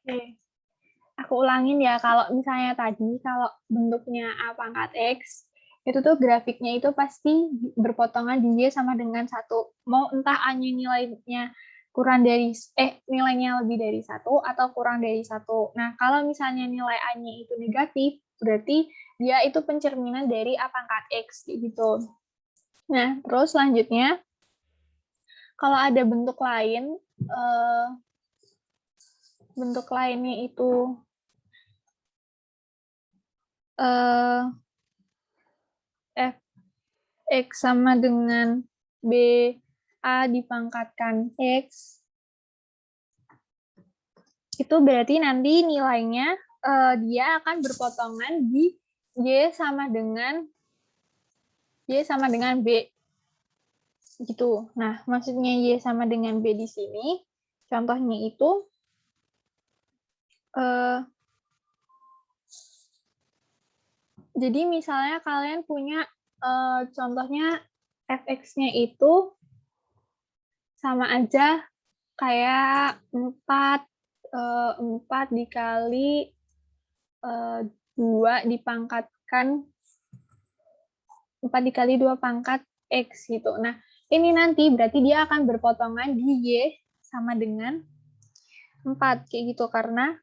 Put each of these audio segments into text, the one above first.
Oke. Aku ulangin ya, kalau misalnya tadi, kalau bentuknya A pangkat X, itu tuh grafiknya itu pasti berpotongan di Y sama dengan 1. Mau entah A-nya nilainya kurang dari, nilainya lebih dari 1 atau kurang dari 1. Nah, kalau misalnya nilai A-nya itu negatif, berarti dia itu pencerminan dari A pangkat X, gitu. Nah, terus selanjutnya, kalau ada bentuk lain, bentuk lainnya itu X sama dengan B, A dipangkatkan X, itu berarti nanti nilainya dia akan berpotongan di Y sama dengan B. Gitu. Nah, maksudnya Y sama dengan B di sini, contohnya itu, jadi misalnya kalian punya contohnya fx-nya itu sama aja kayak 4 dikali 2 dipangkatkan 4 dikali 2 pangkat X gitu. Nah, ini nanti berarti dia akan berpotongan di Y sama dengan 4 kayak gitu, karena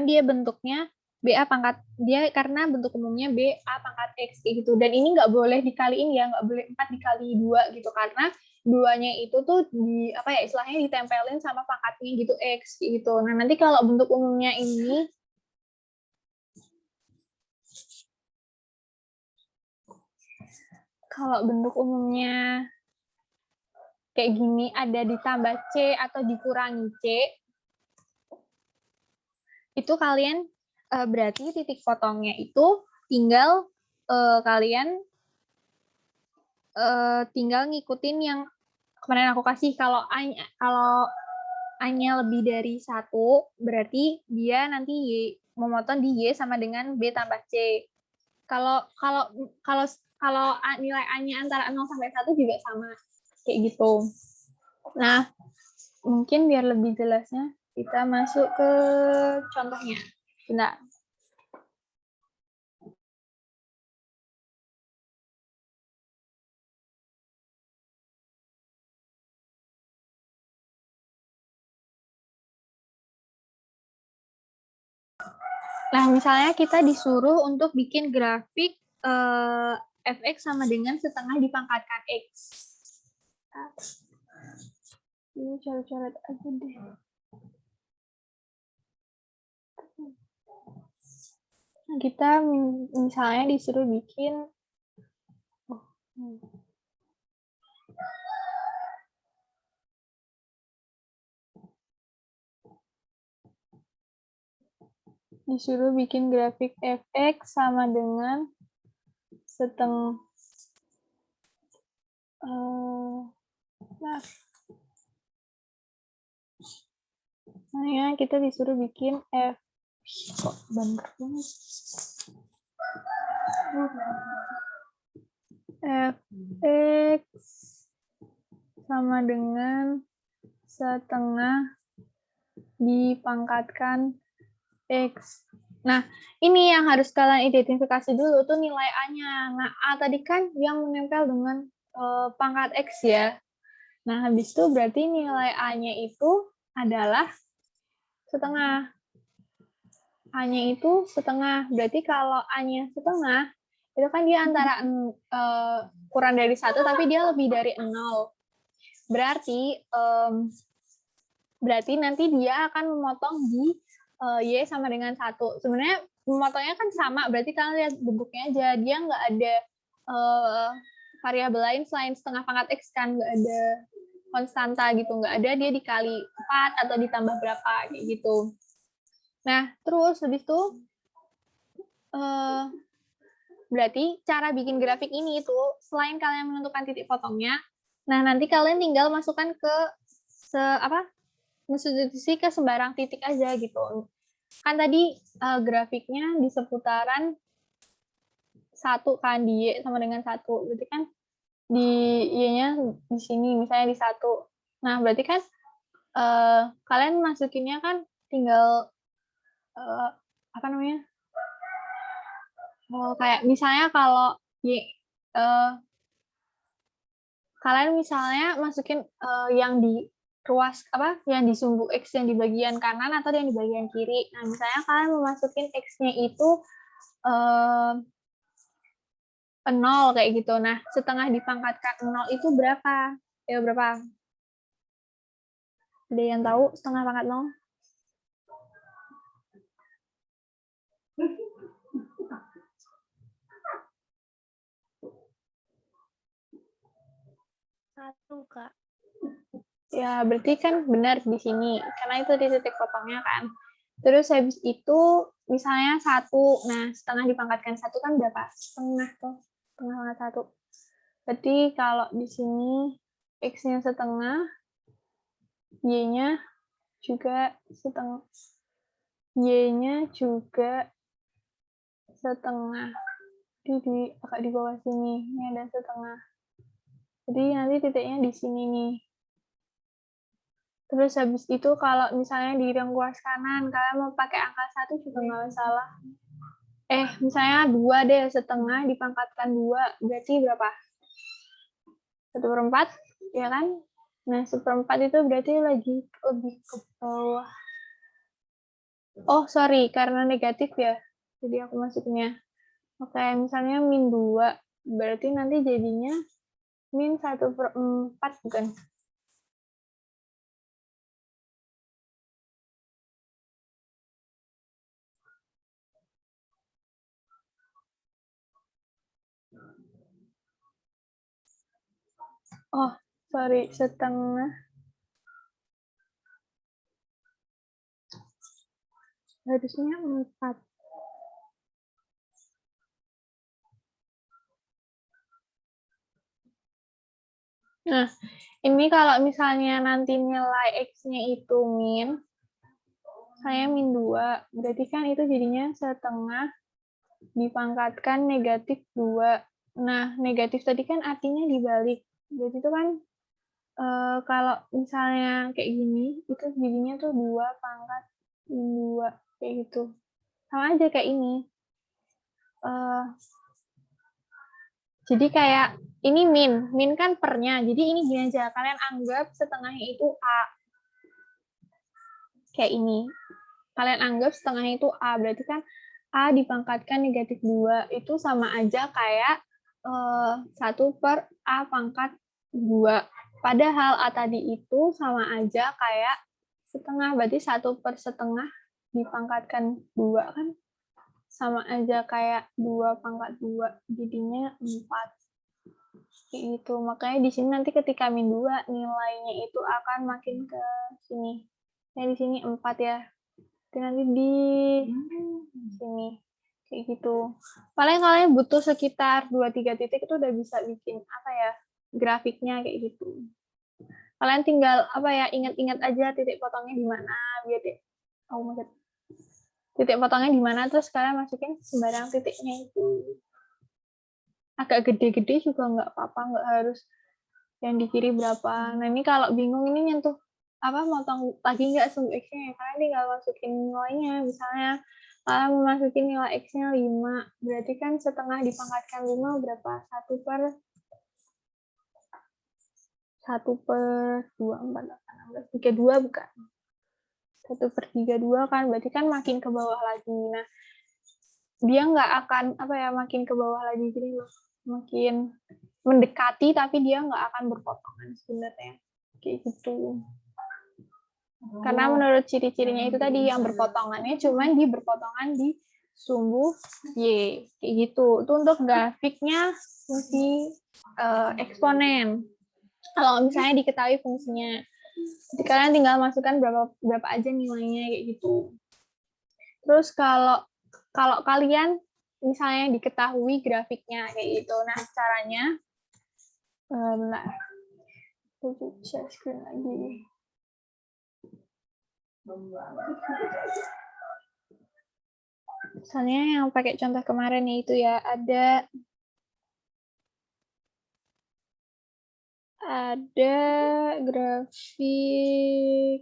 dia bentuknya BA pangkat, dia karena bentuk umumnya BA pangkat X kayak gitu. Dan ini nggak boleh dikaliin ya, nggak boleh 4 dikali 2 gitu, karena duanya itu tuh di apa ya, istilahnya ditempelin sama pangkatnya gitu X kayak gitu. Nah, nanti kalau bentuk umumnya ini kayak gini, ada ditambah C atau dikurangi C, itu kalian berarti titik potongnya itu tinggal kalian tinggal ngikutin yang kemarin aku kasih. Kalau A-nya lebih dari 1, berarti dia nanti memotong di Y sama dengan B tambah C. Kalau nilai A-nya antara 0 sampai 1 juga sama kayak gitu. Nah, mungkin biar lebih jelasnya kita masuk ke contohnya. Bentar. Nah, misalnya kita disuruh untuk bikin grafik fx sama dengan setengah dipangkatkan x. Ini coret-coret aja deh. Nah, kita misalnya disuruh bikin grafik fx sama dengan setengah kita disuruh bikin kok bener banget. Fx sama dengan setengah dipangkatkan X. Nah, ini yang harus kalian identifikasi dulu tuh nilai A-nya. Nah, A tadi kan yang menempel dengan pangkat X ya. Nah, habis itu berarti nilai A-nya itu adalah setengah. A-nya itu setengah. Berarti kalau A-nya setengah, itu kan dia antara kurang dari 1, tapi dia lebih dari 0. Berarti nanti dia akan memotong di Y sama dengan 1. Sebenarnya memotongnya kan sama, berarti kalian lihat bentuknya aja. Dia nggak ada variabel lain selain setengah pangkat X kan, nggak ada konstanta gitu, nggak ada dia dikali 4 atau ditambah berapa, kayak gitu. Nah, terus habis itu, berarti cara bikin grafik ini itu, selain kalian menentukan titik potongnya, nah nanti kalian tinggal masukkan ke substitusi ke sembarang titik aja gitu. Kan tadi grafiknya di seputaran 1 kan, di Y sama dengan 1. Berarti kan di Y-nya di sini, misalnya di 1. Nah, berarti kan kalian masukinnya kan tinggal apa namanya? Kayak misalnya kalau kalian misalnya masukin yang di ruas apa yang di sumbu X yang di bagian kanan atau yang di bagian kiri. Nah, misalnya kalian mau masukin X-nya itu 0 kayak gitu. Nah, setengah dipangkatkan 0 itu berapa? Ya berapa? Ada yang tahu setengah pangkat 0? Satu, Kak. Ya, berarti kan benar di sini. Karena itu di titik potongnya kan. Terus habis itu misalnya 1. Nah, setengah dipangkatkan 1 kan berapa? Setengah tuh. Setengah pangkat 1. Berarti kalau di sini X-nya setengah, Y-nya juga setengah. Y-nya juga setengah. Di agak di bawah sini. Ini ada setengah. Jadi nanti titiknya di sini nih. Terus habis itu kalau misalnya di ruas kanan, kalian mau pakai angka 1 juga nggak masalah. Misalnya 2 deh, setengah dipangkatkan 2, berarti berapa? 1/4, ya kan? Nah, 1/4 itu berarti lagi lebih ke bawah. Oh, sorry, karena negatif ya. Jadi aku masukinnya. Oke, misalnya -2, berarti nanti jadinya -1/4, bukan? Oh, sorry, setengah. Harusnya 4. Nah, ini kalau misalnya nanti nilai X-nya itu saya -2, berarti kan itu jadinya setengah dipangkatkan -2. Nah, negatif tadi kan artinya dibalik. Jadi itu kan kalau misalnya kayak gini, itu jadinya tuh 2 pangkat -2, kayak gitu. Sama aja kayak ini. Jadi kayak ini min kan pernya. Jadi ini gini aja, kalian anggap setengahnya itu A. Kayak ini. Kalian anggap setengahnya itu A, berarti kan A dipangkatkan -2, itu sama aja kayak 1/A pangkat 2. Padahal A tadi itu sama aja kayak setengah, berarti 1/setengah dipangkatkan 2 kan sama aja kayak 2 pangkat 2, jadinya 4. Itu makanya di sini nanti ketika -2 nilainya itu akan makin ke sini. Nah, di sini 4 ya. Nanti di sini kayak gitu. Paling kalian butuh sekitar 2-3 titik itu udah bisa bikin apa ya, grafiknya kayak gitu. Kalian tinggal apa ya, ingat-ingat aja titik potongnya di mana biar titik potongnya di mana, terus kalian masukin sembarang titiknya itu. Agak gede-gede juga nggak apa-apa, nggak harus yang di kiri berapa. Nah, ini kalau bingung ini nyentuh motong lagi nggak sumbu X-nya ya, kalian tinggal masukin nilainya. Misalnya kalian mau masukin nilai X-nya 5, berarti kan setengah dipangkatkan 5 berapa? 1/2, 4, 8, 16, 32 bukan? 1/32 kan, berarti kan makin ke bawah lagi. Nah, dia nggak akan makin ke bawah lagi gini loh, makin mendekati tapi dia nggak akan berpotongan sebenarnya kayak gitu. Karena menurut ciri-cirinya itu tadi yang berpotongannya cuman di berpotongan di sumbu Y kayak gitu. Itu untuk grafiknya fungsi eksponen. Kalau misalnya diketahui fungsinya, jadi kalian tinggal masukkan berapa aja nilainya kayak gitu. Terus kalau kalian misalnya diketahui grafiknya kayak gitu, nah caranya bentar, aku share screen lagi. Misalnya yang pakai contoh kemarin itu ya, ada grafik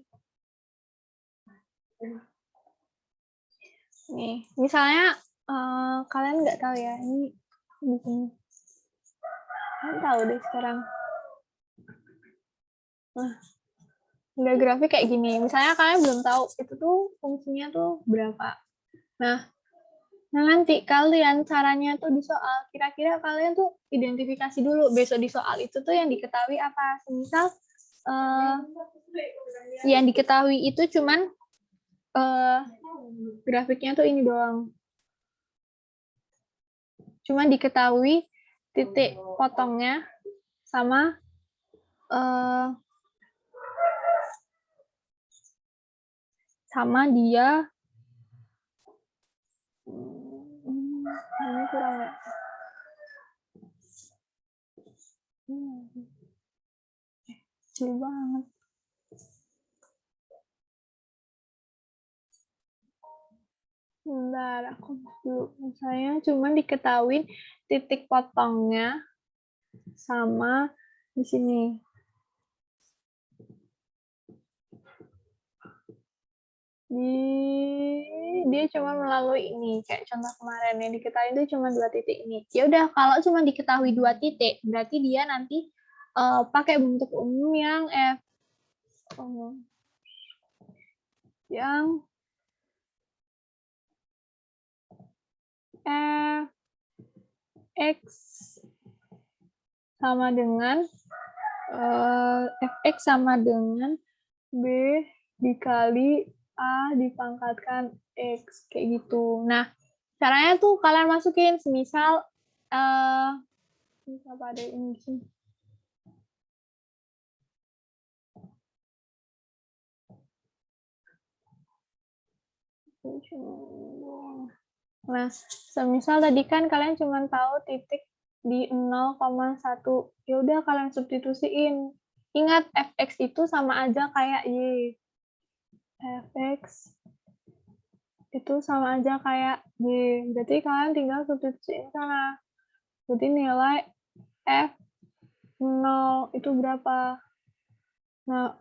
Nih, misalnya kalian nggak tahu ya, ini di sini. Kalian tahu deh sekarang. Nah, udah grafik kayak gini. Misalnya kalian belum tahu itu tuh fungsinya tuh berapa. Nah, nanti kalian caranya tuh di soal, kira-kira kalian tuh identifikasi dulu besok di soal itu tuh yang diketahui apa. Misal yang diketahui itu cuman grafiknya tuh ini doang. Cuman diketahui titik potongnya sama dia ini kurang ya. Kecil banget. Bentar, aku dulu. Misalnya cuma diketahui titik potongnya sama di sini. Dia cuma melalui ini, kayak contoh kemarin yang diketahui itu cuma 2 titik ini. Ya udah, kalau cuma diketahui 2 titik, berarti dia nanti pakai bentuk umum yang yang X sama dengan Fx sama dengan B dikali A dipangkatkan X, kayak gitu. Nah, caranya tuh kalian masukin, semisal apa ada ini sih. Nah, semisal tadi kan kalian cuma tahu titik di 0,1. Ya udah kalian substitusiin. Ingat fx itu sama aja kayak y. Fx itu sama aja kayak y. Berarti kalian tinggal substitusiin sana. Jadi nilai F0 itu berapa? Nah,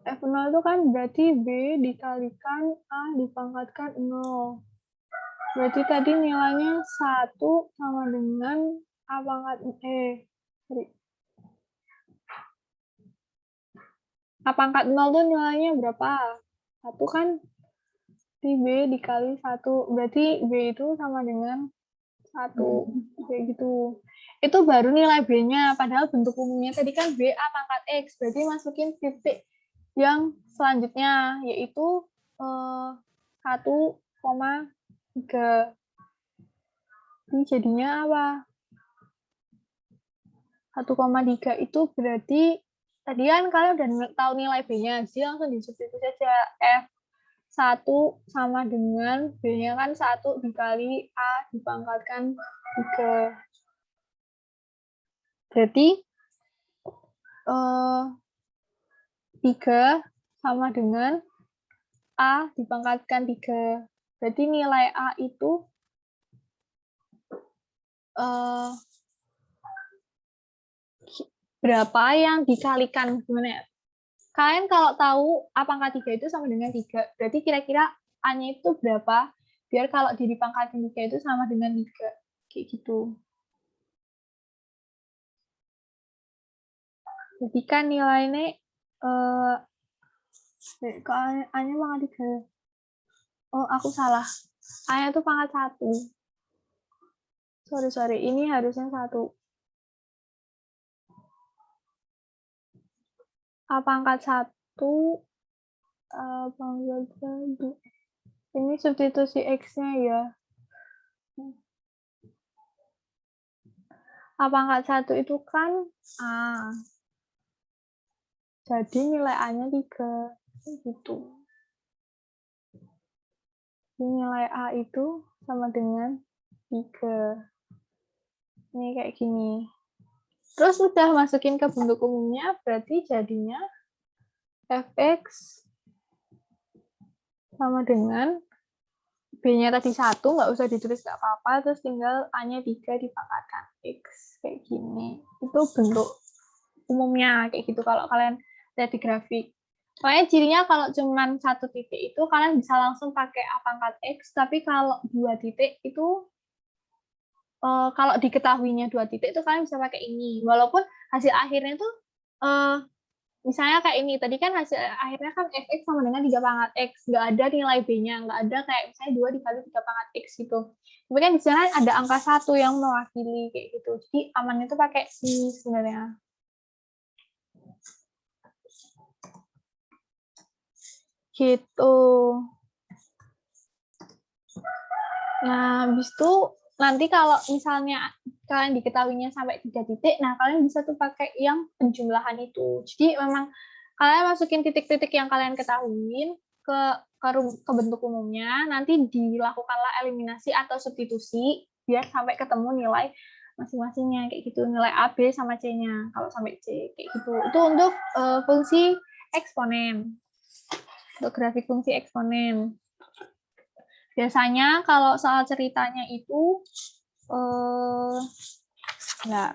F0 itu kan berarti B dikalikan A dipangkatkan 0. Berarti tadi nilainya 1 sama dengan A pangkat A pangkat 0 itu nilainya berapa? 1 kan di B dikali 1. Berarti B itu sama dengan 1. Kayak gitu. Itu baru nilai B-nya. Padahal bentuk umumnya tadi kan B A pangkat X. Berarti masukin titik yang selanjutnya, yaitu 1,3. Ini jadinya apa? 1,3 itu berarti tadi kan kalian udah tahu nilai B-nya, jadi langsung disubstitusi saja. F1 sama dengan B-nya kan 1 dikali A dipangkatkan 3. Berarti 3 sama dengan A dipangkatkan 3. Berarti nilai A itu berapa yang dikalikan, gimana ya? Kalian kalau tahu A pangkat 3 itu sama dengan 3, berarti kira-kira A-nya itu berapa? Biar kalau dipangkatin 3 itu sama dengan 3. Kayak gitu. Jadi kan nilainya kalau A-nya pangkat 3. Oh, aku salah. A-nya itu pangkat 1. Sorry. Ini harusnya 1. A pangkat 1 pangkat 1. Ini substitusi X-nya ya. A pangkat 1 itu kan A. Jadi nilai A-nya 3. Gitu. Nilai A itu sama dengan 3. Ini kayak gini. Terus udah masukin ke bentuk umumnya, berarti jadinya Fx sama dengan B-nya tadi 1, nggak usah ditulis nggak apa-apa, terus tinggal A-nya 3 dipangkatkan X. Kayak gini. Itu bentuk umumnya, kayak gitu kalau kalian lihat di grafik. Pokoknya cirinya kalau cuman satu titik itu kalian bisa langsung pakai A pangkat X, tapi kalau dua titik itu kalau diketahuinya dua titik itu kalian bisa pakai ini. Walaupun hasil akhirnya tuh misalnya kayak ini, tadi kan hasil akhirnya kan fx sama dengan 3 pangkat x, nggak ada nilai b-nya, nggak ada kayak misalnya 2 dikali 3 pangkat x gitu. Tapi kan di sana ada angka 1 yang mewakili kayak gitu. Jadi aman itu pakai ini sebenarnya. Gitu. Nah, habis itu nanti kalau misalnya kalian diketahuinya sampai 3 titik, nah kalian bisa tuh pakai yang penjumlahan itu. Jadi memang kalian masukin titik-titik yang kalian ketahuin ke bentuk umumnya, nanti dilakukanlah eliminasi atau substitusi biar sampai ketemu nilai masing-masingnya kayak gitu, nilai A, B sama C-nya. Kalau sampai C kayak gitu. Itu untuk fungsi eksponen. Untuk grafik fungsi eksponen. Biasanya kalau soal ceritanya itu bentar.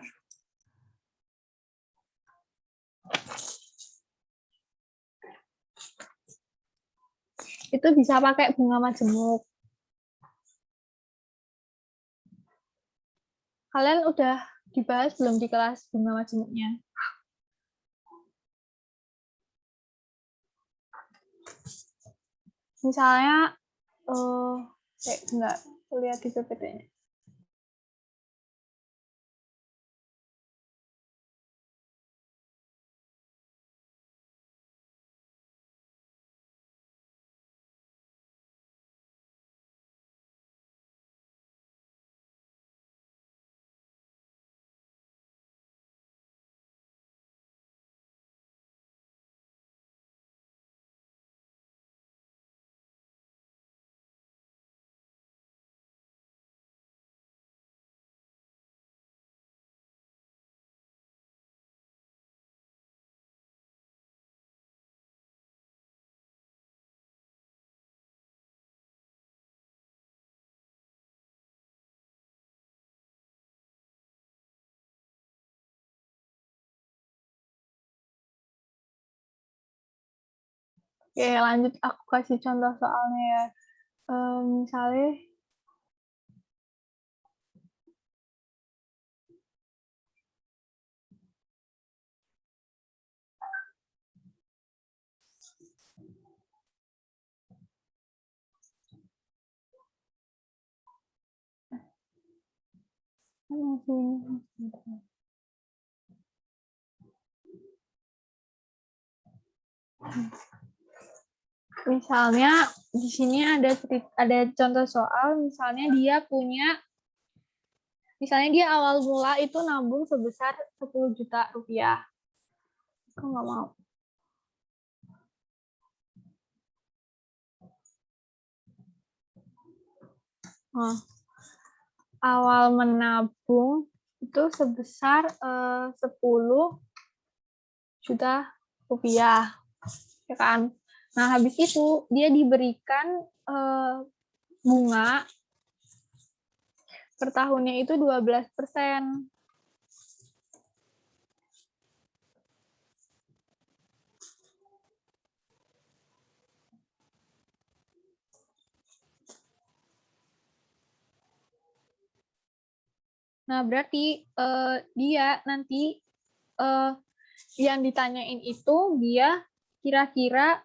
Itu bisa pakai bunga majemuk. Kalian udah dibahas belum di kelas bunga majemuknya? Misalnya, enggak, lihat di PPT-nya. Oke, lanjut aku kasih contoh soalnya ya. Misalnya, misalnya di sini ada contoh soal, misalnya dia punya, misalnya dia awal mula itu nabung sebesar 10 juta rupiah. Aku nggak mau. Awal menabung itu sebesar 10 juta rupiah, ya kan? Nah, habis itu dia diberikan bunga per tahunnya itu 12%. Nah, berarti dia nanti yang ditanyain itu dia kira-kira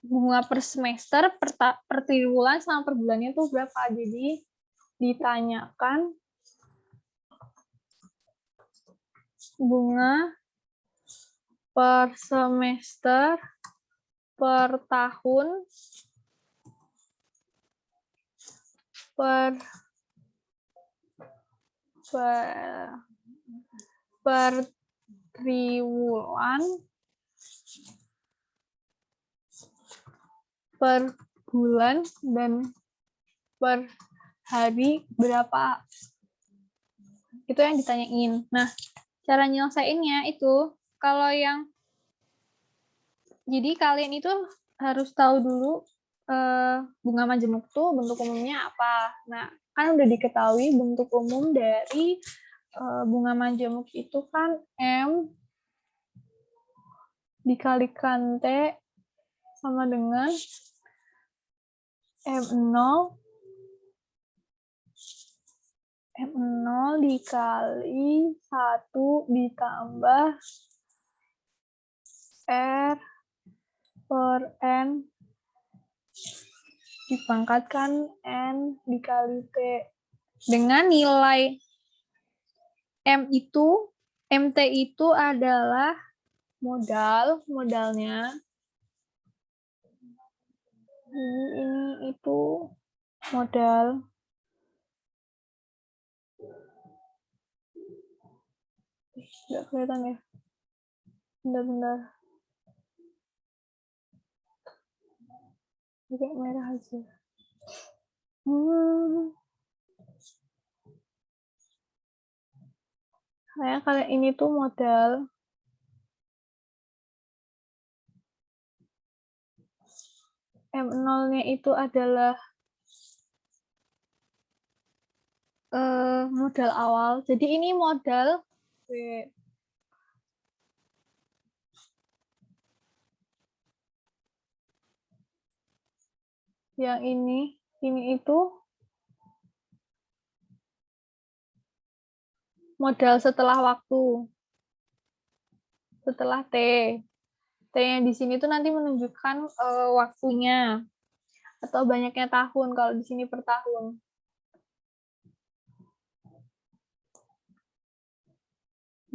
bunga per semester, per triwulan, sama per bulannya itu berapa. Jadi ditanyakan bunga per semester, per tahun, per triwulan, per bulan, dan per hari berapa. Itu yang ditanyain. Nah, cara nyelesainnya itu, kalau yang, jadi kalian itu harus tahu dulu bunga majemuk tuh bentuk umumnya apa. Nah, kan udah diketahui bentuk umum dari bunga majemuk itu kan M dikalikan T sama dengan M0 dikali 1 ditambah R per N dipangkatkan N dikali T. Dengan nilai MT itu adalah modalnya. Ini itu modal. Nggak kelihatan ya? Bentar. Pakai merah aja. Kayak kalian ini tuh modal. M0-nya itu adalah modal awal. Jadi ini modal yang ini itu modal setelah waktu. Setelah T. T-nya di sini tuh nanti menunjukkan waktunya atau banyaknya tahun kalau di sini per tahun.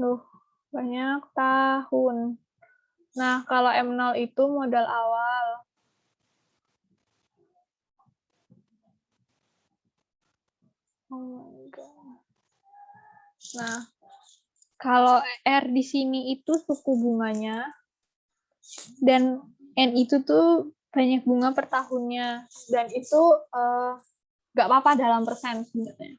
Loh, banyak tahun. Nah, kalau M0 itu modal awal. Oh my God. Nah, kalau R di sini itu suku bunganya, dan N itu tuh banyak bunga per tahunnya, dan itu nggak apa-apa dalam persen sebenarnya.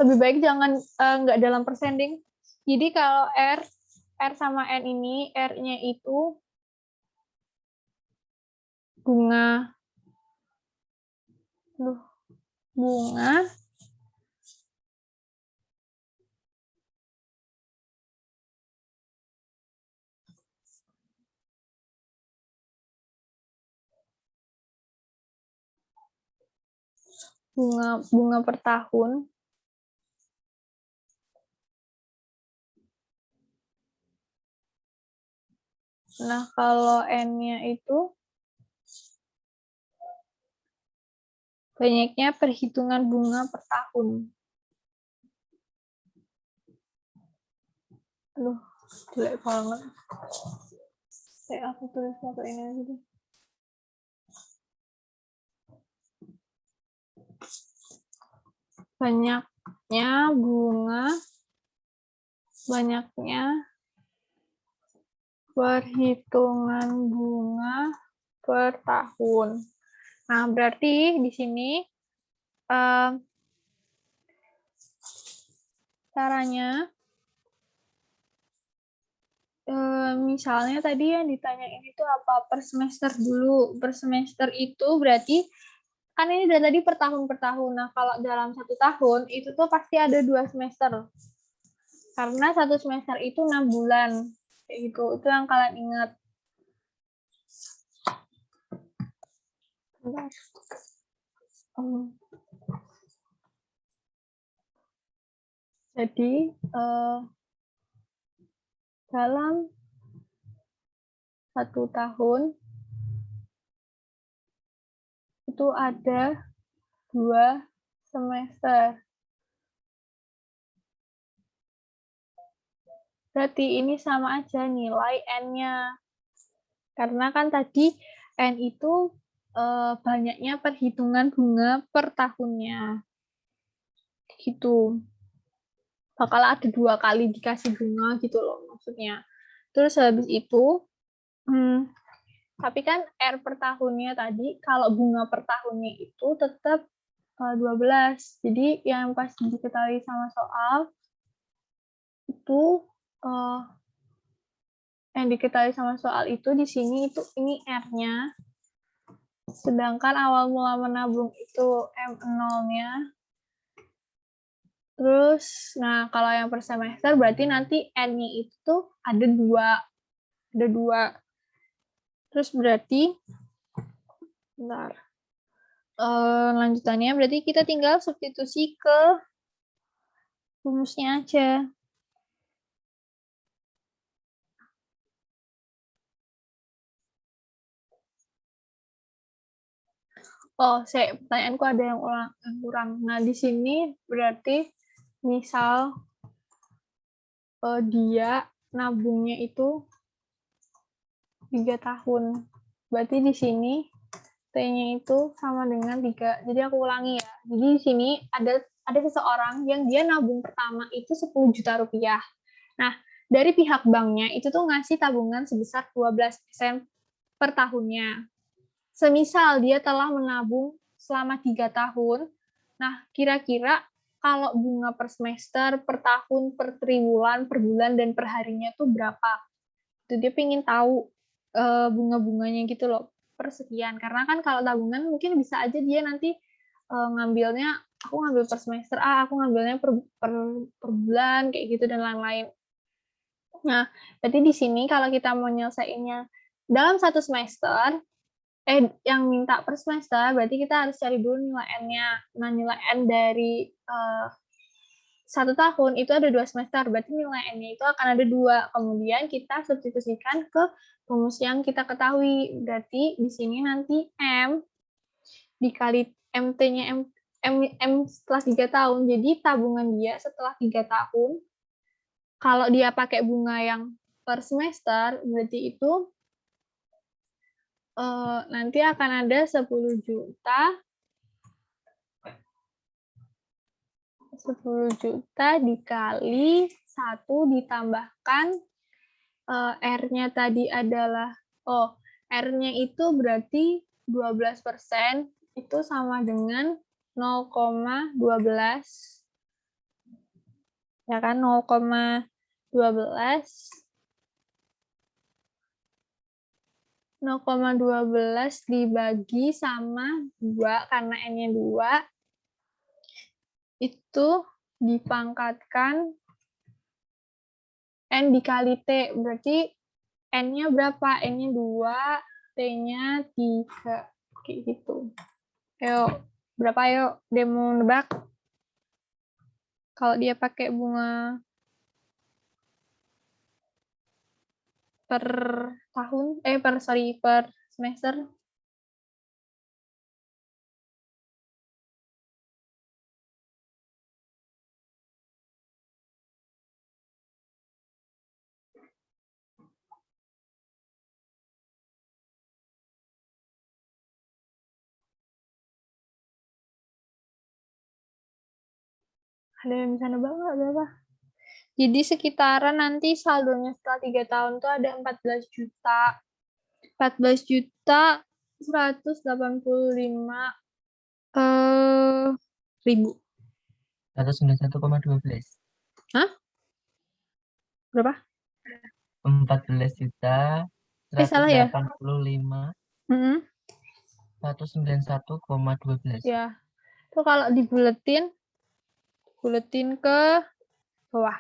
Lebih baik jangan nggak dalam persen, ding. Jadi kalau R sama N ini, R-nya itu bunga bunga per tahun. Nah, kalau N-nya itu banyaknya perhitungan bunga per tahun. Aduh, jelek banget. Kayak aku tulis foto ini aja deh. Banyaknya perhitungan bunga per tahun. Nah, berarti di sini caranya, misalnya tadi yang ditanya ini tuh apa per semester dulu. Per semester itu berarti kan ini dari tadi per tahun. Nah, kalau dalam 1 tahun itu tuh pasti ada 2 semester. Karena 1 semester itu 6 bulan. Kayak gitu. Itu yang kalian ingat. Jadi dalam 1 tahun itu ada 2 semester. Berarti ini sama aja nilai N-nya. Karena kan tadi N itu banyaknya perhitungan bunga per tahunnya. Gitu. Bakal ada 2 kali dikasih bunga gitu loh maksudnya. Terus habis itu, tapi kan R per tahunnya tadi, kalau bunga per tahunnya itu tetap 12. Jadi yang pas diketahui sama soal, itu yang diketahui sama soal itu di sini itu ini R-nya. Sedangkan awal mula menabung itu M0-nya. Terus, nah kalau yang per semester berarti nanti N-nya itu tuh ada dua. Terus berarti, bentar, lanjutannya berarti kita tinggal substitusi ke rumusnya aja. Oh, pertanyaanku ada yang kurang. Nah, di sini berarti misal dia nabungnya itu 3 tahun. Berarti di sini T-nya itu sama dengan 3. Jadi aku ulangi ya. Jadi di sini ada seseorang yang dia nabung pertama itu 10 juta rupiah. Nah, dari pihak banknya itu tuh ngasih tabungan sebesar 12% per tahunnya. Semisal dia telah menabung selama 3 tahun, nah kira-kira kalau bunga per semester, per tahun, per triwulan, per bulan, dan per harinya tuh berapa? Itu dia pengen tahu bunga-bunganya gitu loh, per sekian. Karena kan kalau tabungan mungkin bisa aja dia nanti ngambilnya, aku ngambil per semester A, aku ngambilnya per bulan, kayak gitu, dan lain-lain. Nah, berarti di sini kalau kita mau nyelesainnya dalam satu semester, yang minta per semester, berarti kita harus cari dulu nilai N-nya. Nah, nilai N dari 1 tahun itu ada 2 semester, berarti nilai N-nya itu akan ada 2. Kemudian kita substitusikan ke rumus yang kita ketahui. Berarti di sini nanti M dikali MT-nya M setelah 3 tahun. Jadi tabungan dia setelah 3 tahun, kalau dia pakai bunga yang per semester, berarti itu nanti akan ada 10 juta 10 juta dikali 1 ditambahkan R-nya tadi adalah, R-nya itu berarti 12%, itu sama dengan 0,12, ya kan, 0,12 dibagi sama 2, karena N-nya 2, itu dipangkatkan N dikali T, berarti N-nya berapa? N-nya 2, T-nya 3, kayak gitu. Ayo, berapa yuk? Demo nebak. Kalau dia pakai bunga per tahun, per semester. Ada yang bisa nebak nggak berapa? Jadi sekitaran nanti saldonya setelah 3 tahun tuh ada 14 juta. 14 juta 185 ribu. 191,12. Hah? Berapa? 14 juta Salah ya? 185 191,12. Ya. Itu kalau dibuletin ke bawah.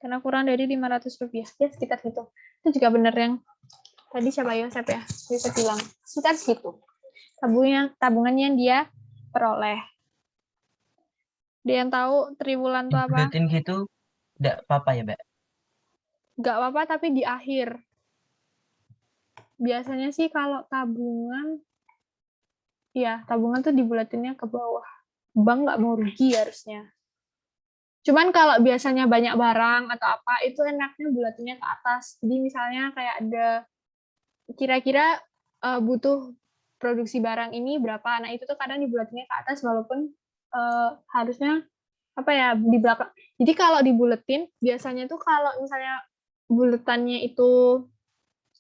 Karena kurang dari 500 rupiah. Ya, sekitar gitu. Itu juga benar yang tadi siapa ya? Bisa bilang. Sekitar segitu. Tabungan yang dia peroleh. Dia yang tahu triwulan itu apa? Dibuletin gitu, enggak apa-apa ya, Mbak? Nggak apa-apa, tapi di akhir. Biasanya sih kalau tabungan, ya tabungan tuh dibulatinnya ke bawah. Bank nggak mau rugi harusnya. Cuman kalau biasanya banyak barang atau apa, itu enaknya bulatinnya ke atas. Jadi misalnya kayak ada kira-kira butuh produksi barang ini berapa. Nah, itu tuh kadang dibulatinnya ke atas walaupun harusnya apa ya di belakang. Jadi kalau dibuletin biasanya tuh kalau misalnya buletannya itu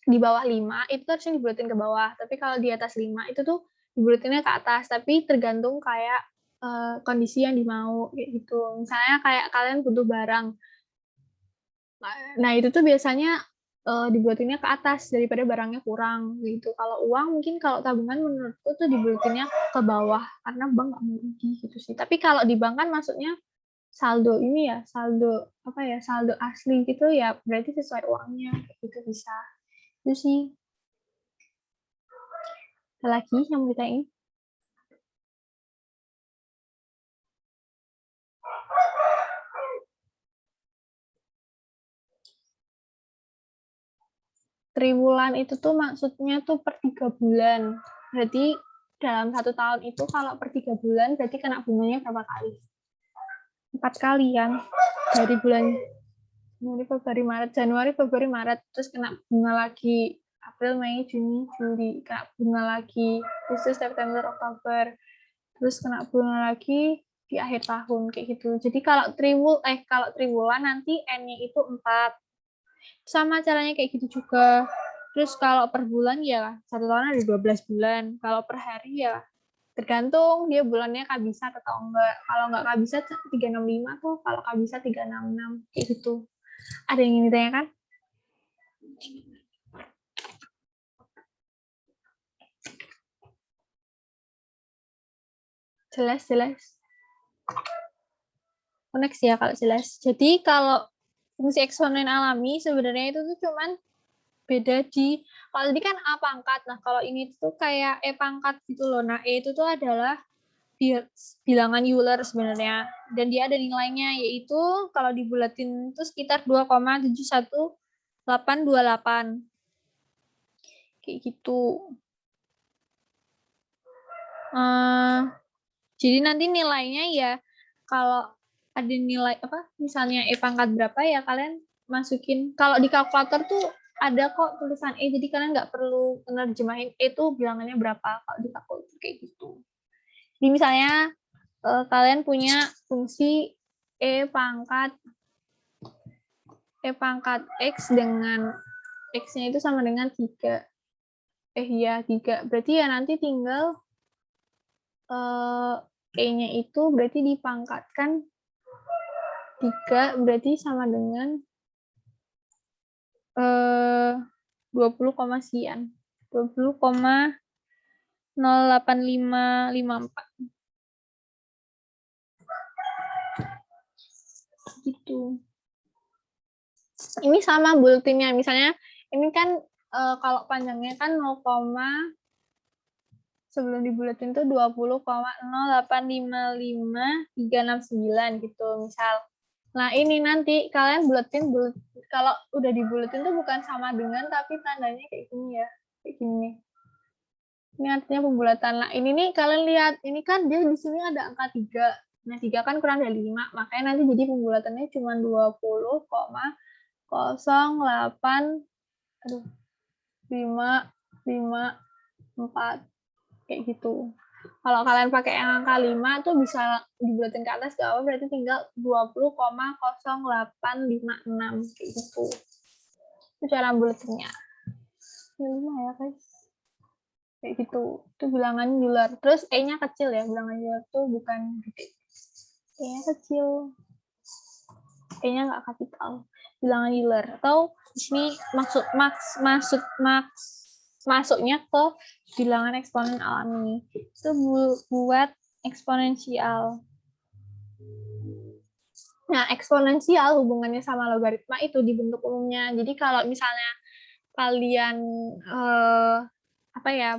di bawah 5 itu harusnya dibulatin ke bawah. Tapi kalau di atas 5 itu tuh dibulatinnya ke atas. Tapi tergantung kayak kondisi yang dimau kayak gitu. Misalnya kayak kalian butuh barang. Nah, itu tuh biasanya dibuatinnya ke atas daripada barangnya kurang gitu. Kalau uang mungkin kalau tabungan menurutku tuh dibuatinnya ke bawah karena bank nggak mau rugi gitu sih. Tapi kalau di bank kan maksudnya saldo ini ya, saldo apa ya, saldo asli gitu ya, berarti sesuai uangnya kayak gitu bisa. Itu sih. Ada lagi yang mau ditanyain? Triwulan itu tuh maksudnya tuh per 3 bulan. Berarti dalam 1 tahun itu kalau per 3 bulan berarti kena bunganya berapa kali? 4 kali kan? Dari bulan Januari, Februari, Maret, terus kena bunga lagi April, Mei, Juni, Juli, kena bunga lagi Agustus, September, Oktober, terus kena bunga lagi di akhir tahun kayak gitu. Jadi kalau triwulan nanti N-nya itu 4. Sama caranya kayak gitu juga. Terus kalau per bulan ya 1 tahun ada 12 bulan. Kalau per hari ya tergantung dia bulannya kabisat atau enggak. Kalau enggak kabisat 365 tuh, kalau kabisat 366 kayak gitu. Ada yang ingin ditanyakan? Jelas. Next ya kalau jelas. Jadi kalau fungsi eksponen alami sebenarnya itu tuh cuman beda di, kalau ini kan A pangkat, nah kalau ini tuh kayak E pangkat gitu loh. Nah E itu tuh adalah bilangan Euler sebenarnya, dan dia ada nilainya, yaitu kalau dibulatin itu sekitar 2,71828 kayak gitu. Jadi nanti nilainya ya kalau ada nilai apa, misalnya E pangkat berapa ya kalian masukin. Kalau di kalkulator tuh ada kok tulisan E, jadi kalian nggak perlu nerjemahin E itu bilangannya berapa kalau di kalkulator kayak gitu. Jadi misalnya kalian punya fungsi E pangkat X dengan X-nya itu sama dengan 3. Ya 3. Berarti ya nanti tinggal E-nya itu berarti dipangkatkan 3, berarti sama dengan 20, sekian. 20,08554. Gitu. Ini sama buletinnya. Misalnya ini kan kalau panjangnya kan 0, sebelum dibuletin tuh 20,0855369 gitu misal. Nah, ini nanti kalian buletin, kalau udah dibuletin tuh bukan sama dengan, tapi tandanya kayak gini ya. Kayak gini. Ini artinya pembulatan. Nah, ini nih kalian lihat, ini kan dia di sini ada angka 3. Nah, 3 kan kurang dari 5, makanya nanti jadi pembulatannya cuma 20,08 554 kayak gitu. Kalau kalian pakai yang angka 5 tuh bisa dibulatin ke atas gak apa, berarti tinggal 20,0856 kayak gitu. Itu cara bulatinnya. Ini 5 ya guys. Kayak gitu. Itu bilangan Euler. Terus E-nya kecil ya, bilangan Euler tuh bukan gede. E-nya kecil. E-nya nggak kapital. Bilangan Euler. Atau di sini masuknya ke bilangan eksponen alami. Itu buat eksponensial. Nah, eksponensial hubungannya sama logaritma itu di bentuk umumnya. Jadi kalau misalnya kalian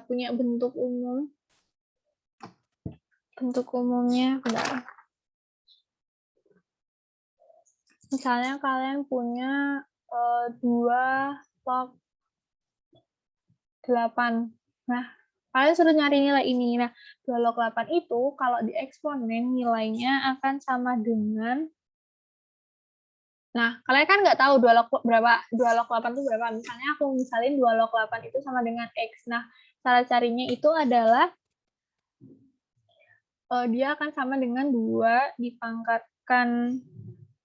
punya bentuk umumnya, bentar. Misalnya kalian punya 2 log 8. Nah, kalian suruh nyari nilai ini. Nah, 2 log 8 itu kalau di eksponen nilainya akan sama dengan, nah, kalian kan nggak tahu 2 log 8 itu berapa. Misalnya aku misalin 2 log 8 itu sama dengan X. Nah, cara carinya itu adalah dia akan sama dengan 2 dipangkatkan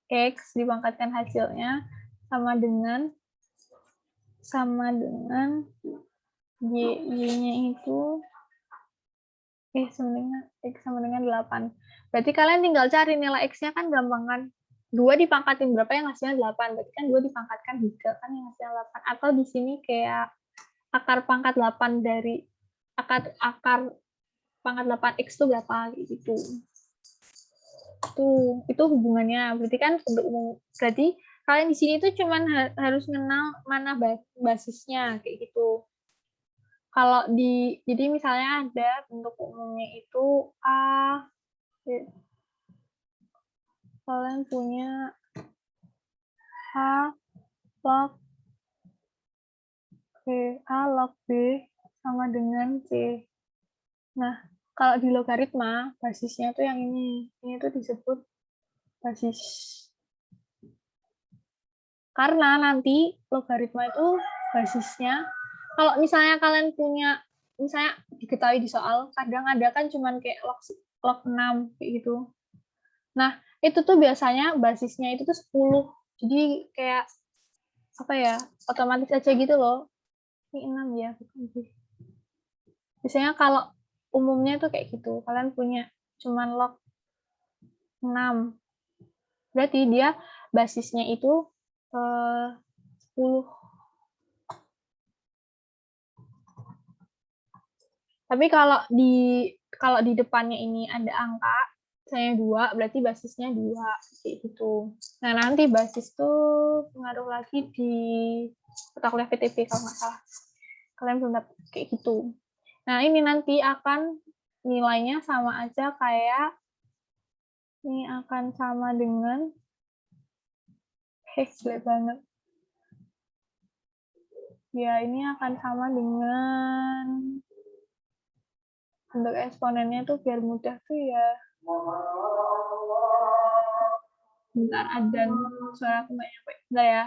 X, dipangkatkan hasilnya sama dengan Y-nya itu X sama dengan 8. Berarti kalian tinggal cari nilai X-nya, kan gampang kan? 2 dipangkatin berapa yang hasilnya 8. Berarti kan 2 dipangkatkan 3 kan yang hasilnya 8. Atau di sini kayak akar pangkat 8 dari akar pangkat 8X itu berapa gitu. Itu hubungannya. Berarti kan bentuk umum. Berarti kalian di sini tuh cuman harus kenal mana basisnya kayak gitu. Kalau jadi misalnya ada bentuk umumnya itu A, kalian punya A log B, A log B sama dengan C. Nah, kalau di logaritma, basisnya tuh yang ini. Ini tuh disebut basis. Karena nanti logaritma itu basisnya, kalau misalnya kalian punya, misalnya diketahui di soal, kadang ada kan cuman kayak log 6 kayak gitu. Nah, itu tuh biasanya basisnya itu tuh 10. Jadi kayak apa ya, otomatis aja gitu loh. Ini 6 ya, bukan sih. Biasanya kalau umumnya tuh kayak gitu. Kalian punya cuman log 6. Berarti dia basisnya itu 10. Tapi kalau di depannya ini ada angka, misalnya 2, berarti basisnya 2 kayak gitu. Nah, nanti basis tuh pengaruh lagi di mata kuliah PTP kalau nggak salah. Kalian belum dapat kayak gitu. Nah, ini nanti akan nilainya sama aja kayak ini akan sama dengan jelek banget. Ya, ini akan sama dengan bentuk eksponennya tuh biar mudah tuh ya. Bentar, ada suara aku nggak nyampe. Bentar ya.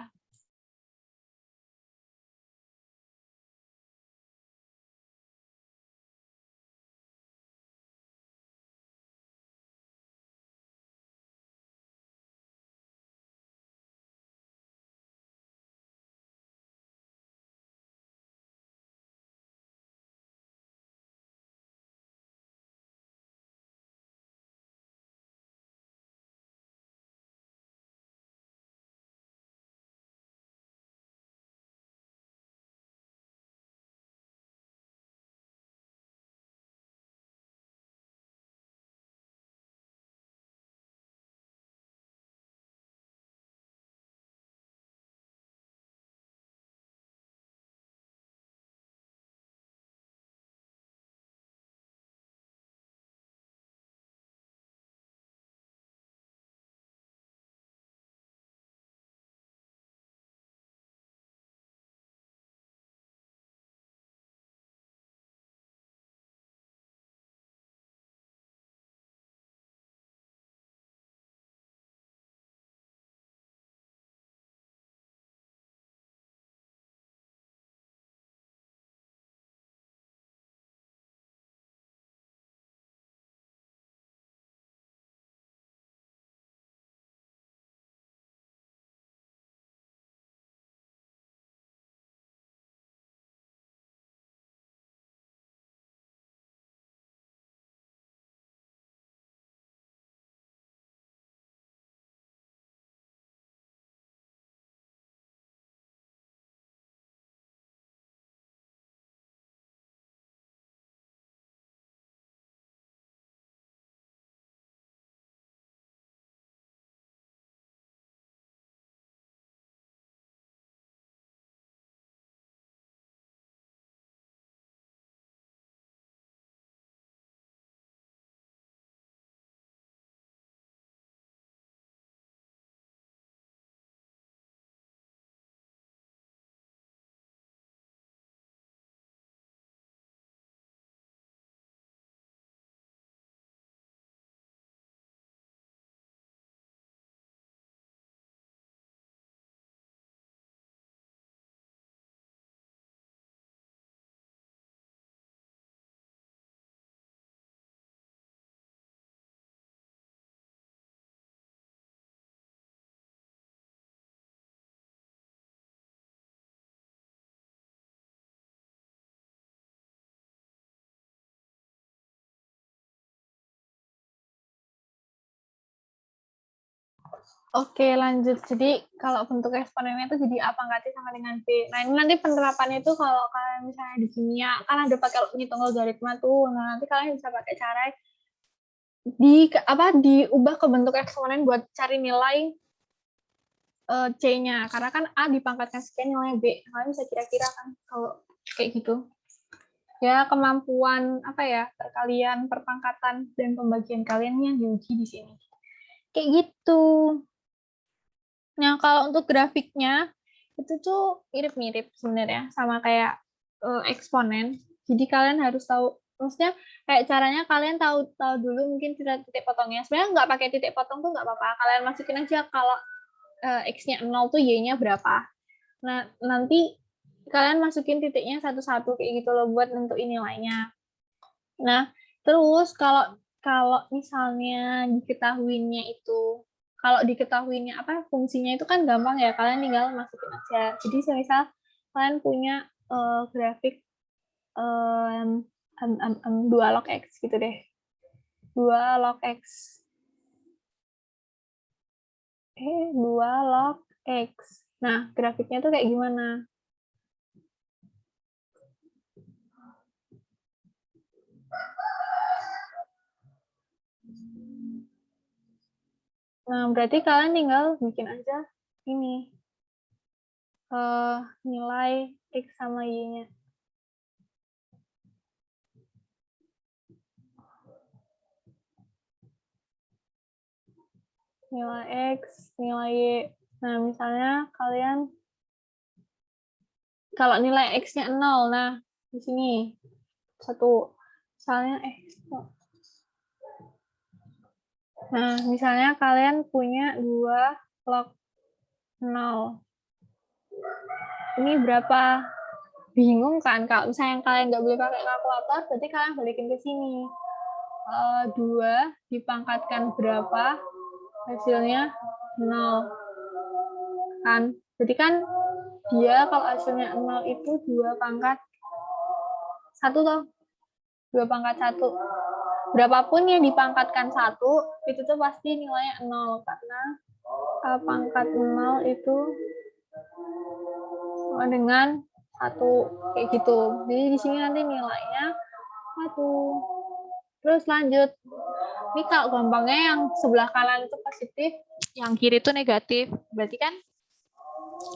Oke, lanjut. Jadi kalau bentuk eksponennya itu jadi A pangkat C sama dengan B. Nah, ini nanti penerapannya itu kalau kalian misalnya di kimia, kan ada pakai ngitung logaritma tuh. Nah, nanti kalian bisa pakai cara diubah ke bentuk eksponen buat cari nilai C-nya, karena kan A dipangkatkan sekian nilainya B. Kalian bisa kira-kira kan kalau kayak gitu. Ya, kemampuan perkalian, perpangkatan, dan pembagian kalian yang diuji di sini. Kayak gitu. Nah, kalau untuk grafiknya, itu tuh mirip-mirip sebenarnya, sama kayak eksponen. Jadi kalian harus tahu, maksudnya kayak caranya kalian tahu dulu mungkin titik potongnya. Sebenarnya nggak pakai titik potong tuh nggak apa-apa. Kalian masukin aja kalau X-nya 0 tuh Y-nya berapa. Nah, nanti kalian masukin titiknya satu-satu kayak gitu loh buat nentuin nilainya. Nah, terus kalau misalnya diketahuinya fungsinya itu kan gampang ya, kalian tinggal masukin aja. Jadi misal kalian punya grafik 2 log X gitu deh. 2 log X. 2 log X. Nah, grafiknya tuh kayak gimana? Nah, berarti kalian tinggal bikin aja ini. Nilai X sama Y-nya. Nilai X, nilai Y. Nah, misalnya kalian, kalau nilai X-nya 0, nah, di sini, 1. Misalnya, nah, misalnya kalian punya 2 log 0. Ini berapa? Bingung kan? Kalau misalnya kalian nggak boleh pakai kalkulator, berarti kalian balikin ke sini. 2 dipangkatkan berapa? Hasilnya 0. Kan? Jadi kan dia kalau hasilnya 0 itu 2 pangkat 1 toh. 2 pangkat 1. Berapapun yang dipangkatkan 1, itu tuh pasti nilainya 0. Karena pangkat 0 itu sama dengan 1. Kayak gitu. Jadi di sini nanti nilainya 1. Terus lanjut. Ini kalau gampangnya yang sebelah kanan itu positif, yang kiri itu negatif. Berarti kan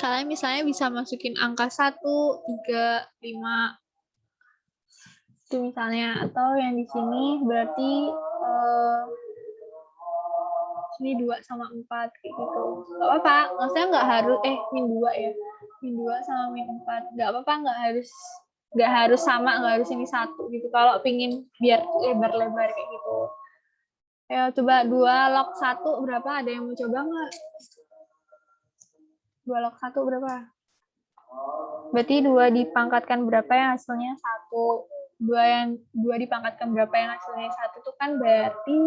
kalian misalnya bisa masukin angka 1, 3, 5. Itu misalnya. Atau yang di sini berarti ini 2 sama 4 kayak gitu. Nggak apa-apa. Maksudnya nggak harus min 2 ya. Min 2 sama min 4. Nggak apa-apa, nggak harus sama, nggak harus ini 1 gitu. Kalau pingin biar lebar-lebar kayak gitu. Ayo coba 2 log 1 berapa? Ada yang mau coba nggak? 2 log 1 berapa? Berarti 2 dipangkatkan berapa yang hasilnya 1? 2 dipangkatkan berapa yang hasilnya 1 itu kan berarti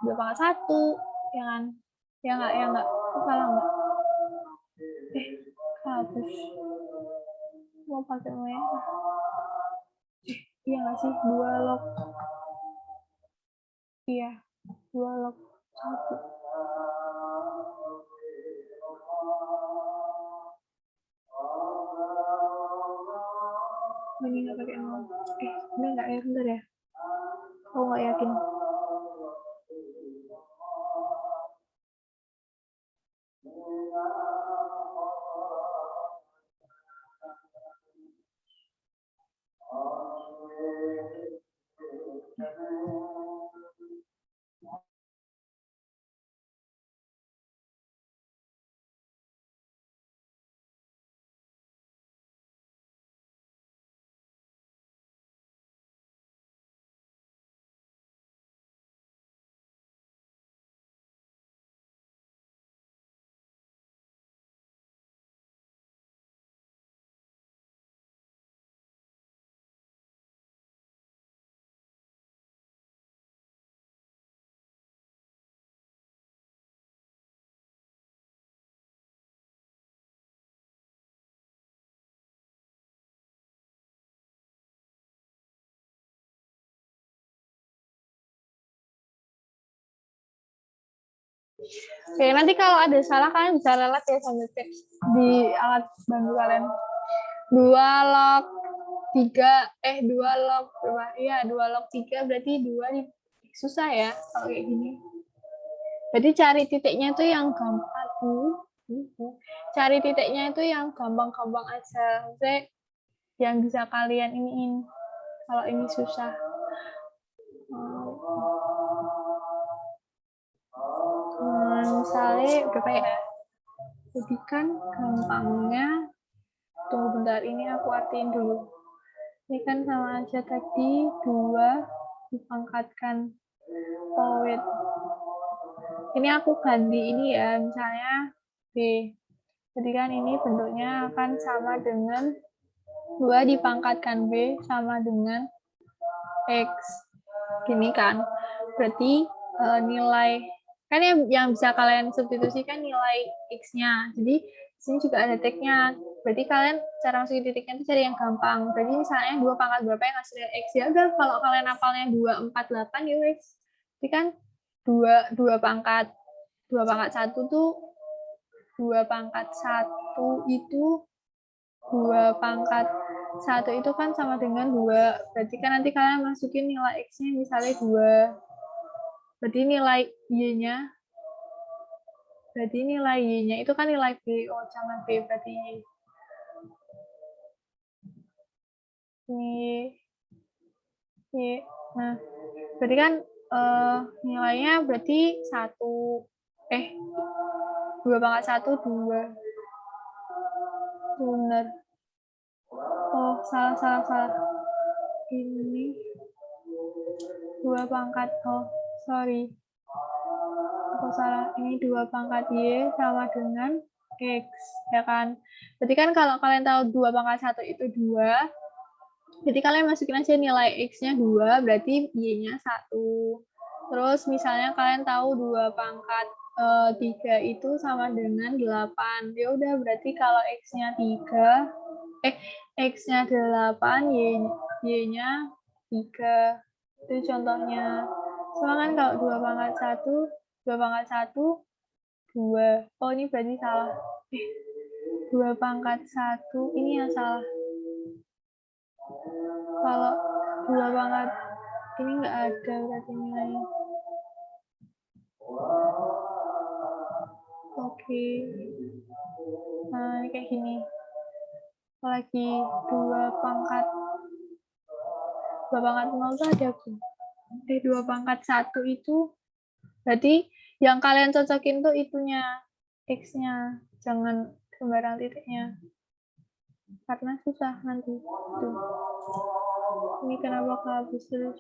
2 pangkat 1, ya kan? Ya nggak? Salah nggak? Hapus. Mau pakai merah. Iya nggak sih? 2 log. Iya, 2 log 1. Ini nggak pakai 0. Ini nggak ya? Bentar ya. Aku nggak yakin. Oke, nanti kalau ada salah kalian bisa lelet ya sambil cek di alat bantu kalian. 2 log 3, 2 log berapa? Iya, 2 log 3 berarti 2 susah ya kalau kayak gini. Jadi cari titiknya itu yang gampang. Cari titiknya itu yang gampang-gampang aja. Maksudnya yang bisa kalian iniin. Kalau ini susah. Misalnya berapa ya? Jadi kan gampangnya, tunggu bentar, ini aku artiin dulu. Ini kan sama aja tadi 2 dipangkatkan. Oh wait. Ini aku ganti ini ya, misalnya B. Jadi kan ini bentuknya akan sama dengan 2 dipangkatkan B sama dengan X. Gini kan. Berarti nilai, kan yang bisa kalian substitusikan nilai X-nya. Jadi di sini juga ada titiknya. Berarti kalian cara masukin titiknya itu cari yang gampang. Berarti misalnya 2 pangkat berapa yang hasilnya X. Ya udah, kalau kalian hafalnya 248 ya X. Jadi kan 2 pangkat 1 tuh 2 pangkat 1 itu 2 pangkat 1 itu kan sama dengan 2. Berarti kan nanti kalian masukin nilai X-nya misalnya 2. Berarti nilai Y-nya, itu kan nilai B. Oh, sama B berarti Y. Nah, berarti kan nilainya berarti 1. 2 pangkat 1, 2. Benar. Oh, salah. Ini 2 pangkat, oh, sorry. Aku salah, ini 2 pangkat Y sama dengan X, ya kan? Berarti kan kalau kalian tahu 2 pangkat 1 itu 2, jadi kalian masukin aja nilai X-nya 2, berarti Y-nya 1. Terus misalnya kalian tahu 2 pangkat 3 itu sama dengan 8. Ya udah, berarti kalau X-nya 3, X-nya 8, Y-nya 3. Itu contohnya. Soalnya kan kalau 2 pangkat 1, 2. Oh, ini berarti salah. 2 pangkat 1, ini yang salah. Kalau 2 pangkat, ini nggak ada berarti nilainya. Oke. Nah, ini kayak gini. Lagi 2 pangkat 0 itu ada apa? 2 pangkat 1 itu berarti yang kalian cocokin tuh itunya, X-nya. Jangan sembarang titiknya. Karena susah nanti. Tuh. Ini kenapa kehabis terus?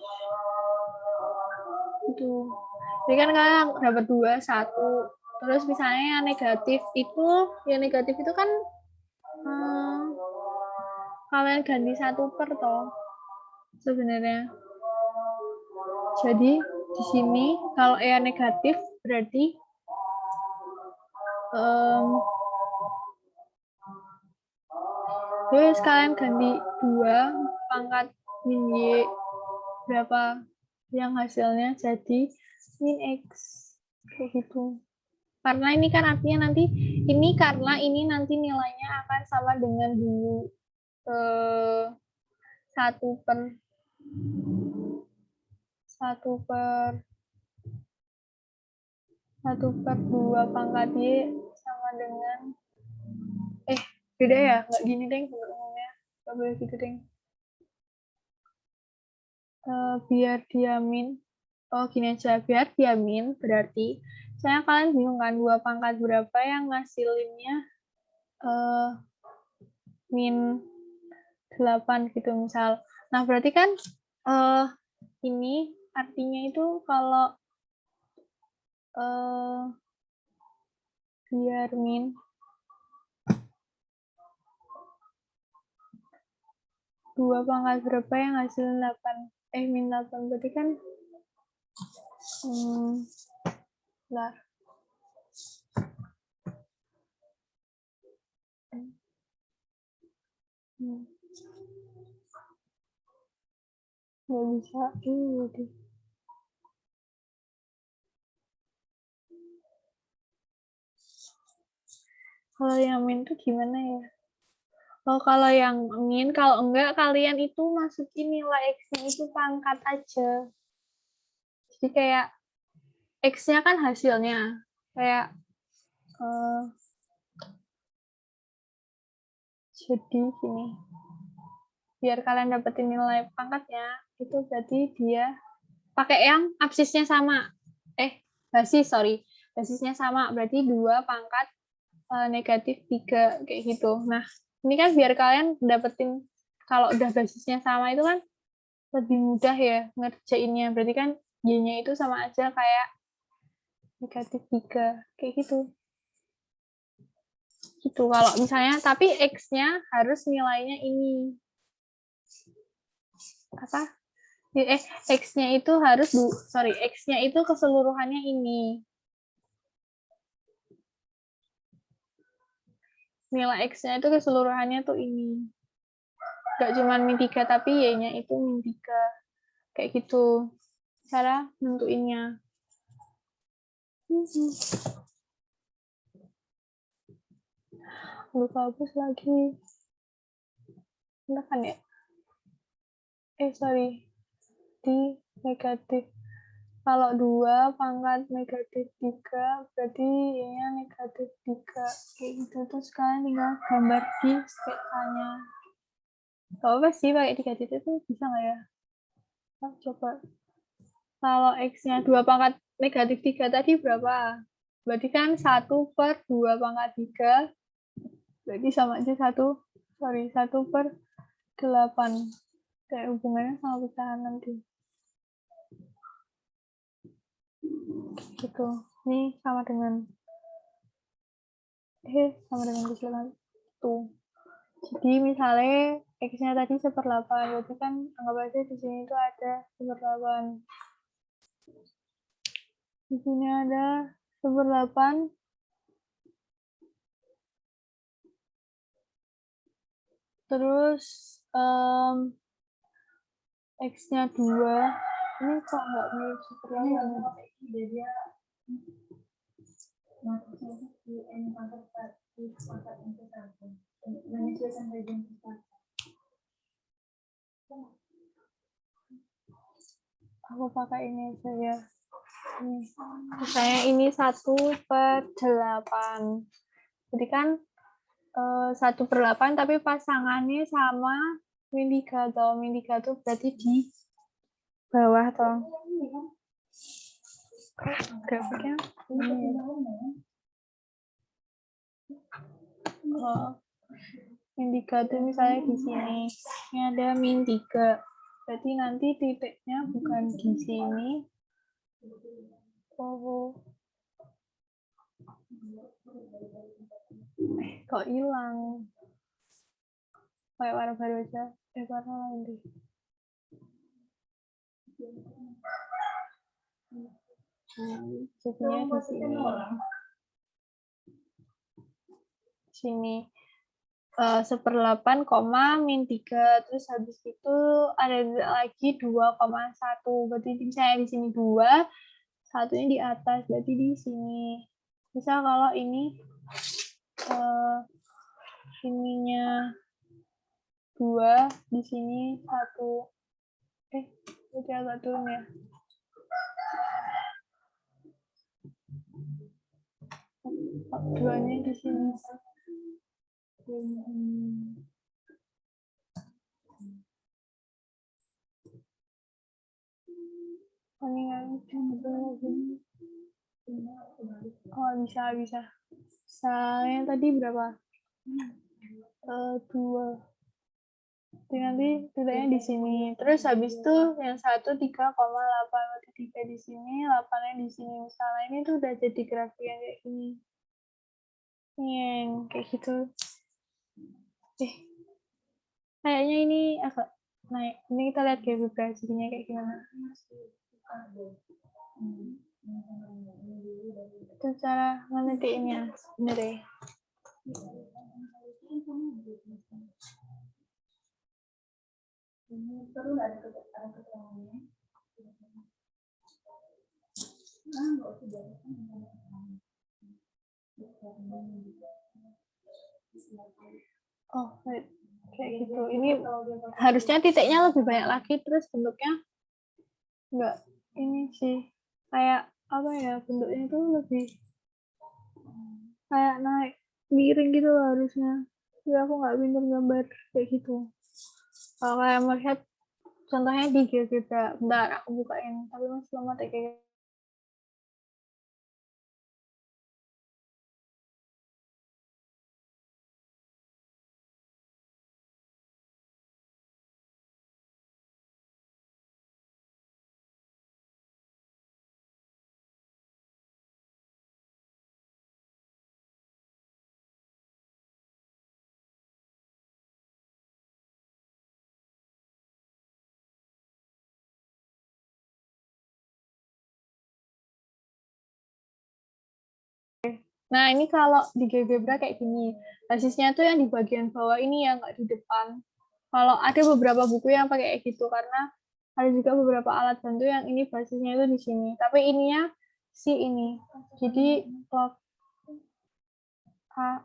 Itu. Jadi kan kalian dapat 2, 1. Terus misalnya yang negatif itu kan kalian ganti 1 per toh sebenarnya. Jadi di sini kalau yang negatif berarti terus kalian ganti 2 pangkat min Y berapa yang hasilnya jadi min X, kayak gitu. Karena ini kan artinya nanti karena ini nanti nilainya akan sama dengan dulu 1 per 2 pangkat Y sama dengan beda ya, nggak gini deng ngomongnya, nggak boleh gitu deng. Biar dia min, gini aja, biar dia min berarti saya kalian bingung kan 2 pangkat berapa yang ngasilinnya min 8 gitu misal. Nah berarti kan ini artinya itu kalau biar min 2 pangkat berapa yang hasilin 8, min 8, berarti kan bentar. Nggak bisa ini deh. Kalau yang min tuh gimana ya? Oh, kalau yang min, kalau enggak kalian itu masukin nilai X-nya itu pangkat aja. Jadi kayak X-nya kan hasilnya. Kayak jadi gini. Biar kalian dapetin nilai pangkatnya, itu berarti dia pakai yang absisnya sama. Basisnya sama. Berarti 2 pangkat negatif 3 kayak gitu. Nah, ini kan biar kalian dapetin kalau udah basisnya sama itu kan lebih mudah ya ngerjainnya. Berarti kan Y-nya itu sama aja kayak negatif 3 kayak gitu. Gitu kalau misalnya, tapi X-nya harus nilainya ini. Apa? X-nya itu harus X-nya itu keseluruhannya ini. Nilai X-nya itu keseluruhannya tuh ini. Gak cuma min 3, tapi Y-nya itu min 3. Kayak gitu. Cara nentuinnya. Lupa hapus lagi. Enggak kan ya? Di negatif. Kalau 2 pangkat negatif 3, berarti Y-nya negatif 3. Kayak gitu. Terus kalian tinggal gambar di sketsanya. Gak apa sih pakai 3 titik itu bisa nggak ya? Nah, coba. Kalau X-nya 2 pangkat negatif 3 tadi berapa? Berarti kan 1 per 2 pangkat 3. Berarti sama aja 1 per 8. Kayak hubungannya sama pecahan nanti. Gitu. Ini sama dengan kecil tuh. Jadi misalnya X-nya tadi 1/8, berarti kan anggap aja di sini itu ada 1/8. Di sini ada 1/8. Terus X-nya 2. Ini kok nggak mirip 1/8? Aku pakai ini aja ya. Misalnya ini 1/8. Jadi kan 1/8 tapi pasangannya sama min 3 atau min 3 itu berarti di bawah toh. Grafiknya min 3 itu misalnya di sini. Ini ada min 3. Berarti nanti titiknya bukan di sini. Kok hilang? Kayak warna baru aja. Warna lain deh. Jadinya di sini. Sini 1/8, min 3. Terus habis itu ada lagi 2,1. Berarti misalnya di sini 2, satunya di atas, berarti di sini. Misal kalau ini ininya 2, di sini 1. Berarti agak turun ya. Duanya di sini. Oh, bisa. Yang tadi berapa? 2. Jadi nanti titiknya di sini. Terus habis itu yang 1 3,8. Berarti 3 di sini, 8-nya di sini. Misalnya ini tuh udah jadi grafik yang kayak gini. Yang kayak gitu. Kayaknya ini agak naik. Ini kita lihat kayak vibrasinya kayak gimana. Itu cara menetikinnya sebenarnya. Perlu ada keterangannya. Oh, kayak gitu. Ini harusnya titiknya lebih banyak lagi, terus bentuknya enggak ini sih. kayak apa ya, bentuknya itu lebih kayak naik miring gitu loh harusnya. Ya aku nggak pintar gambar kayak gitu. Kalau kayak melihat contohnya di GeoGebra, bentar aku bukain, tapi masih lama deh kayak. Nah ini kalau di GeoGebra kayak gini, basisnya tuh yang di bagian bawah ini ya, nggak di depan. Kalau ada beberapa buku yang pakai kayak gitu, karena ada juga beberapa alat bantu yang ini basisnya itu di sini. Tapi ininya si ini. Jadi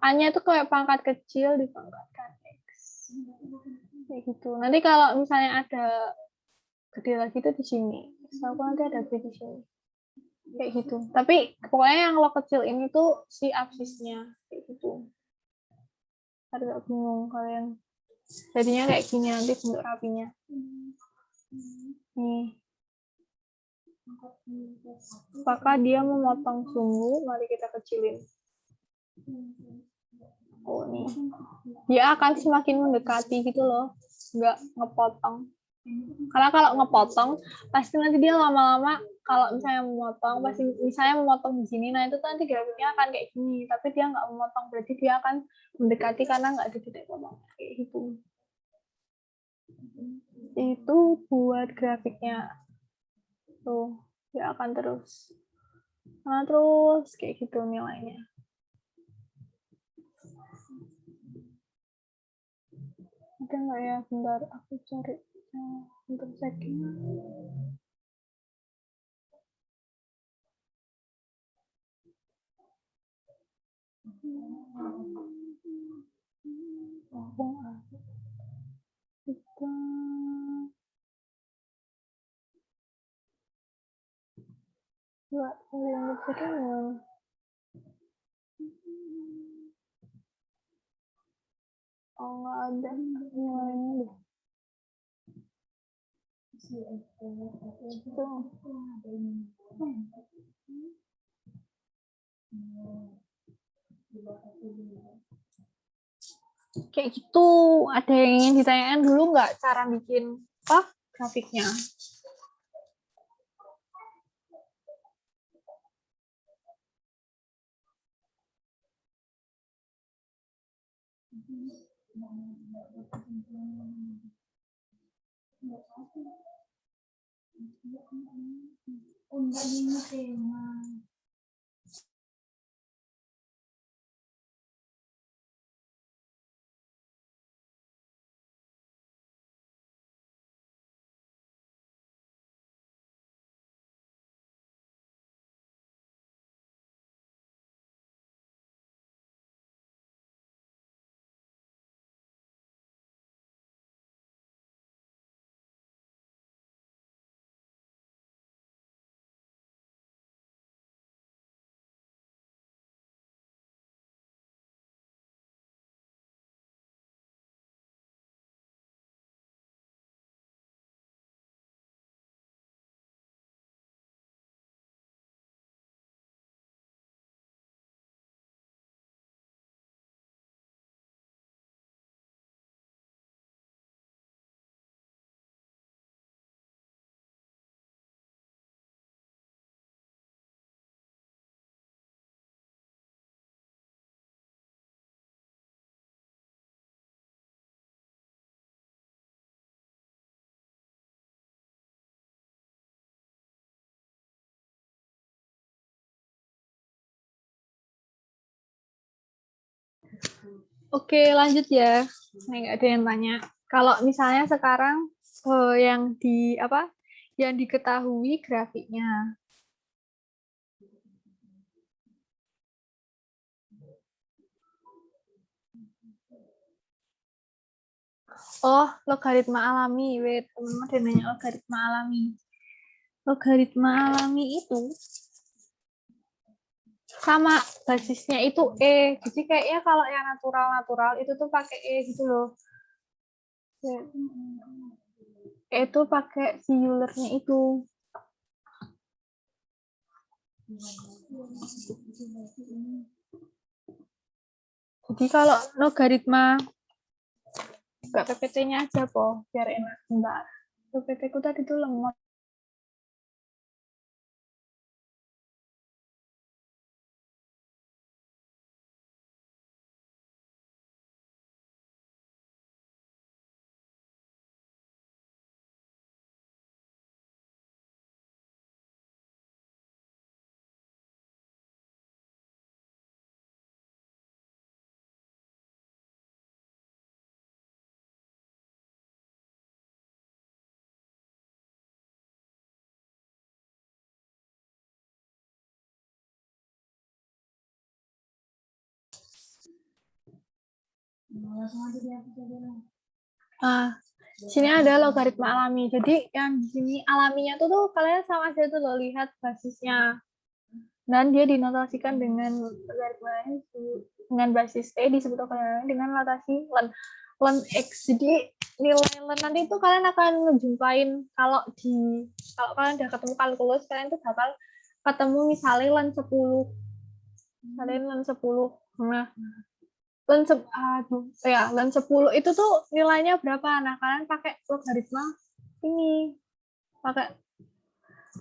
A-nya itu kayak pangkat kecil dipangkatkan X. Kayak gitu. Nanti kalau misalnya ada gede lagi itu di sini. So, aku nanti ada B di sini. Kayak gitu. Tapi pokoknya yang lo kecil ini tuh si absisnya. Kayak gitu. Agak bingung kalian. Jadinya kayak gini nanti bentuk rapinya. Nih. Apakah dia memotong sumbu? Mari kita kecilin. Oh, nih. Dia akan semakin mendekati gitu loh. Nggak ngepotong. Karena kalau ngepotong, pasti nanti dia lama-lama, kalau misalnya memotong, pasti misalnya memotong di sini, nah itu nanti grafiknya akan kayak gini. Tapi dia nggak memotong, berarti dia akan mendekati karena nggak ada titik potong. Kayak gitu. Itu buat grafiknya. Tuh, dia akan terus. Nah, terus kayak gitu nilainya. Ada nggak ya? Bentar, aku cari untuk setting. Kita nggak yang setting. Oh, nggak ada nilainya deh. Kayak gitu. Ada yang ingin ditanyakan dulu nggak cara bikin apa grafiknya? Oke, lanjut ya. Nah, nggak ada yang tanya. Kalau misalnya sekarang yang di apa? Yang diketahui grafiknya. Oh, logaritma alami. Wait, teman-teman ada nanya logaritma alami. logaritma alami itu sama basisnya itu E. Jadi kayaknya kalau yang natural itu tuh pakai E gitu loh. E itu pakai si Euler-nya itu. Jadi kalau logaritma enggak PPT-nya aja po, biar enak. Bentar. PPT-ku tadi tuh lemot. Nah, sini ada logaritma alami. Jadi yang di sini alaminya tuh kalian sama aja tuh loh, lihat basisnya. Dan dia dinotasikan dengan logaritma dengan basis E disebut logaritma dengan notasi ln x. Jadi nilai ln nanti itu kalian akan ngejumpain kalau kalian udah ketemu kalkulus, kalian tuh bakal ketemu misalnya ln 10. Kalian ln 10. Nah, ln 10 itu tuh nilainya berapa? Nah, kalian pakai logaritma ini. Pakai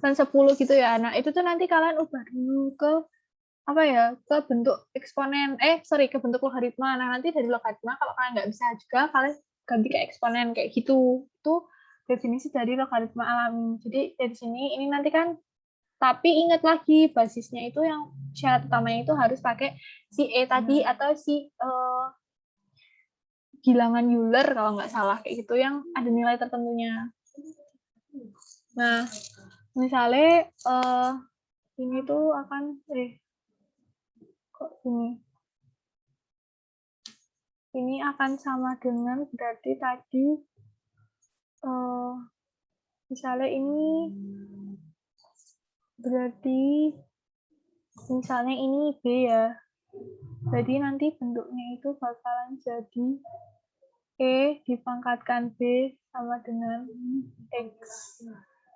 ln 10 gitu ya. Nah, itu tuh nanti kalian ubah dulu ke apa ya? Ke bentuk eksponen. Ke bentuk logaritma. Nah, nanti dari logaritma kalau kalian nggak bisa juga, kalian ganti ke eksponen kayak gitu. Itu definisi dari logaritma alami. Jadi dari sini ini nanti kan, tapi ingat lagi basisnya itu yang syarat utamanya itu harus pakai si E tadi atau si bilangan Euler kalau nggak salah kayak gitu yang ada nilai tertentunya. Nah, misalnya ini tuh akan kok ini akan sama dengan berarti tadi misalnya ini berarti misalnya ini B ya. Jadi nanti bentuknya itu bakalan jadi E dipangkatkan B sama dengan X.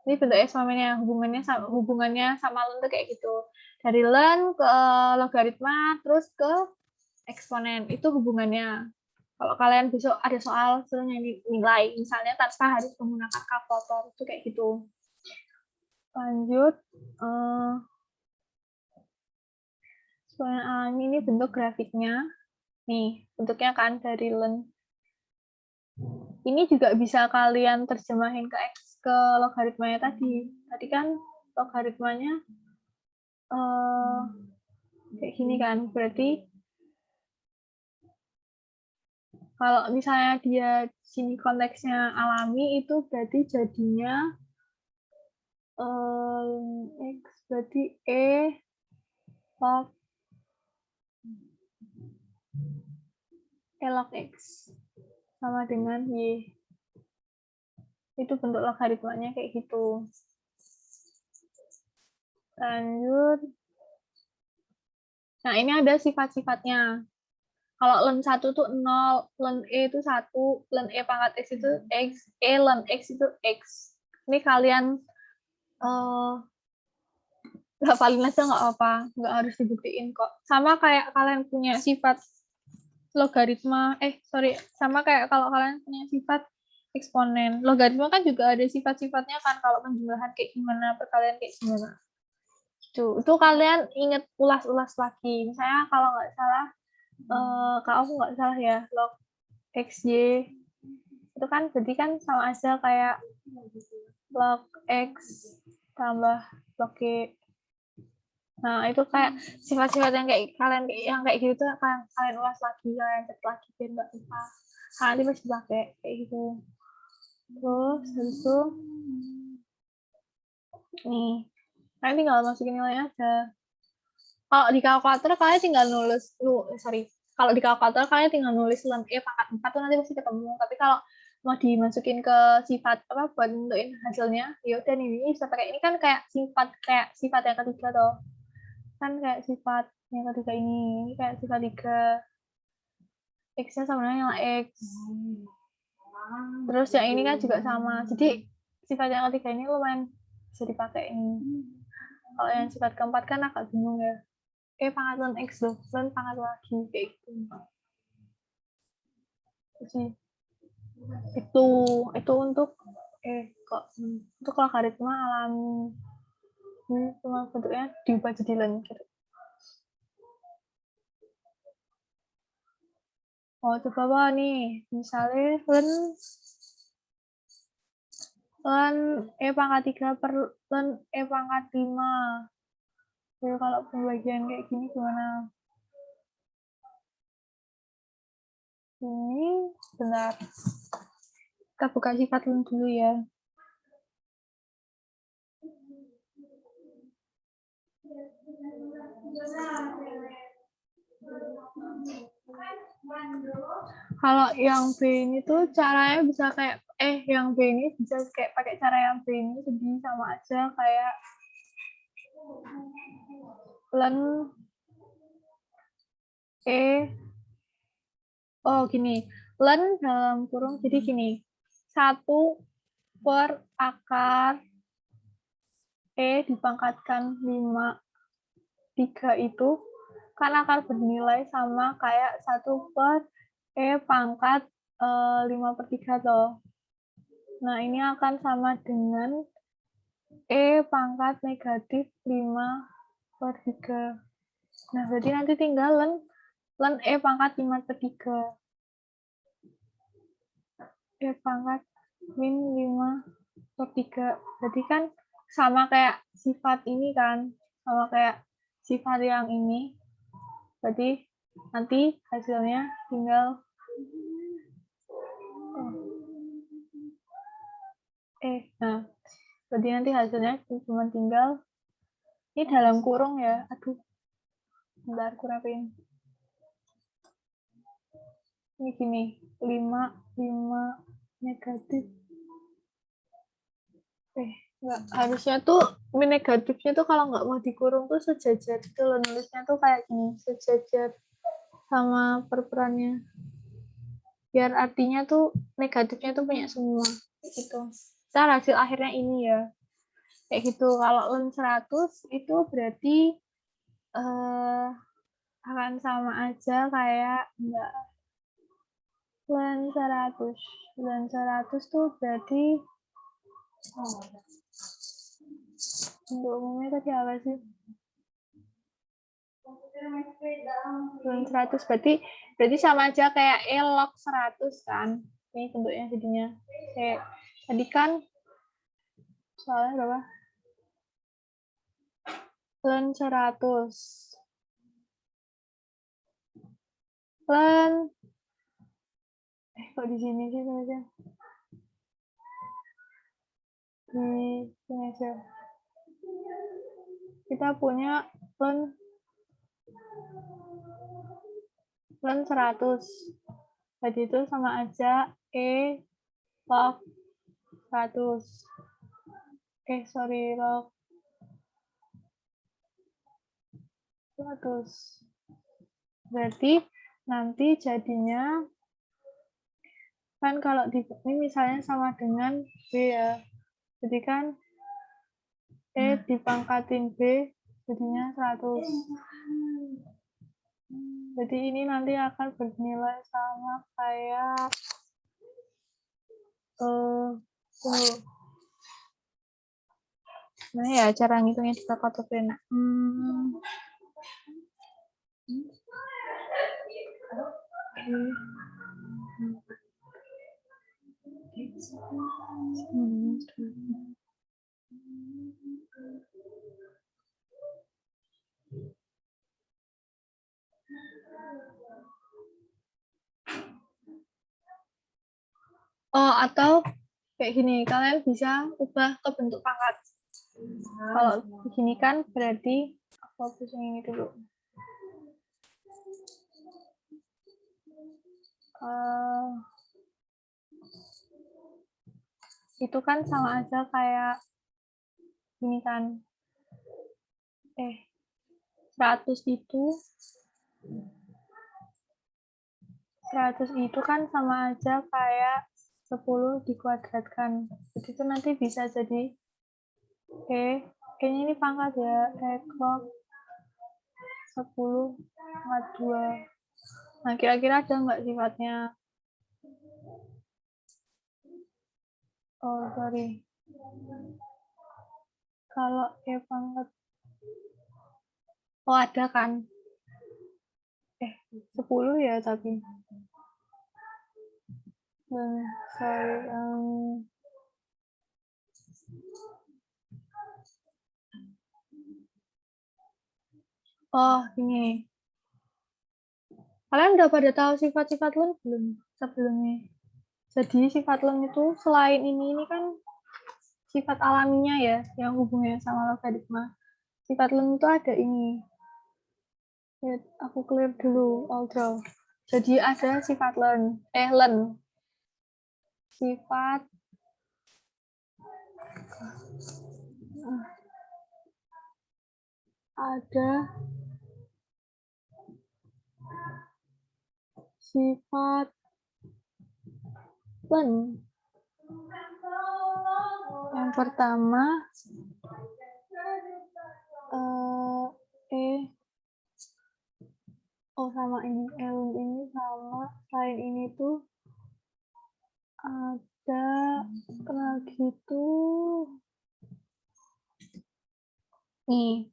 Ini bentuk eksponennya, hubungannya sama ln tuh kayak gitu. Dari ln ke logaritma, terus ke eksponen. Itu hubungannya. Kalau kalian besok ada soal suruh nilai, misalnya tanpa harus menggunakan kalkulator, itu kayak gitu. Lanjut. Eksponen alami ini bentuk grafiknya. Nih, bentuknya kan dari ln. Ini juga bisa kalian terjemahin ke logaritmanya tadi. Tadi kan logaritmanya kayak gini kan. Berarti kalau misalnya dia sini konteksnya alami, itu berarti jadinya X berarti E log X sama dengan Y. Itu bentuk logaritmanya kayak gitu. Lanjut. Nah, ini ada sifat-sifatnya. Kalau ln 1 tuh 0, ln E itu 1, ln E pangkat X itu X, E ln X itu X. Ini kalian hafalin aja nggak apa, nggak harus dibuktiin kok. Sama kayak kalian punya sifat logaritma, sama kayak kalau kalian punya sifat eksponen. Logaritma kan juga ada sifat-sifatnya kan, kalau penjumlahan kayak gimana, perkalian kayak gimana. Itu kalian inget ulas-ulas lagi. Misalnya kalau nggak salah, kalau aku nggak salah ya, log XY itu kan berarti kan sama aja kayak log X tambah log Y. Nah, itu kayak sifat-sifat yang kayak gitu tuh kalian ulas lagi, kalian cek lagi biar nggak lupa. Nanti masih pakai kayak gitu. Terus habis itu nih, kalian tinggal masukin nilainya aja. Kalau di kalkulator kalian tinggal kalau di kalkulator kalian tinggal nulis ln E pangkat 4 tuh nanti pasti ketemu. Tapi kalau mau dimasukin ke sifat apa buat nentuin hasilnya, ya udah ini bisa pakai ini kan kayak sifat yang ketiga toh. Kan kayak sifat yang ketiga ini kayak sifat 3. X-nya sama dengan X. Terus yang ini kan juga sama. Jadi sifat yang ketiga ini lumayan bisa dipakai ini. Kalau yang sifat keempat kan agak bingung ya. Pangkat X loh, dan pangkat lagi kayak gitu. Jadi, itu untuk untuk logaritma alami. Ini cuma bentuknya diubah jadi len gitu. Oh, coba apa nih? Misalnya len pangkat 3 per len pangkat 5. Jadi kalau pembagian kayak gini gimana? Ini benar. Kita buka sifat len dulu ya. Kalau yang B ini tuh caranya bisa kayak yang B ini bisa kayak pakai cara yang B ini jadi sama aja kayak len gini, len dalam kurung jadi gini, 1 per akar dipangkatkan 5 3 itu kan akan bernilai sama kayak 1 per pangkat 5/3 toh. Nah, ini akan sama dengan pangkat negatif 5/3. Nah, berarti nanti tinggal len pangkat 5/3. Pangkat min 5/3. Berarti kan sama kayak sifat ini kan, sama kayak sifat yang ini. Berarti nanti hasilnya tinggal nah, berarti nanti hasilnya cuma tinggal ini dalam kurung ya. Aduh, bentar aku rapiin. Ini gini, 5 negatif. Enggak, harusnya tuh min negatifnya tuh kalau nggak mau dikurung tuh sejajar gitu loh, nulisnya tuh kayak gini, sejajar sama perperannya. Biar artinya tuh negatifnya tuh punya semua gitu. Ntar hasil akhirnya ini ya. Kayak gitu. Kalau len 100 itu berarti akan sama aja kayak enggak. Len 100. Len 100 tuh berarti untuk umumnya tadi apa sih? Len 100 berarti sama aja kayak log 100 kan. Ini bentuknya jadinya. Kayak tadi kan soalnya berapa? Len 100. Len kok di sini sih saja? Di sini aja. Kita punya len 100. Jadi itu sama aja log 100. Log 100. Berarti nanti jadinya kan kalau di ini misalnya sama dengan B ya. Jadi kan dipangkatin B jadinya 100. Jadi ini nanti akan bernilai sama kayak nah ya cara ngitungnya di kalkulator. Atau kayak gini, kalian bisa ubah ke bentuk pangkat. Kalau begini kan berarti aku hapus yang ini dulu. itu kan sama aja kayak ini kan. 100 itu kan sama aja kayak 10 dikuadratkan. Jadi itu nanti bisa jadi kayaknya ini pangkat ya, log 10 pangkat 2. Nah, kira-kira ada nggak sifatnya? Oh, sorry. Kalau pangkat, oh ada kan? 10 ya tapi. Sorry. Oh, ini. Kalian udah pada tahu sifat-sifat len belum sebelumnya? Jadi sifat len itu selain ini kan sifat alaminya ya, yang hubungannya sama logaritma. Sifat len itu ada ini. Wait, aku clear dulu, outro. Jadi ada sifat len. Sifat ada sifat len. Yang pertama sama ini ini sama selain ini tuh ada lagi tuh nih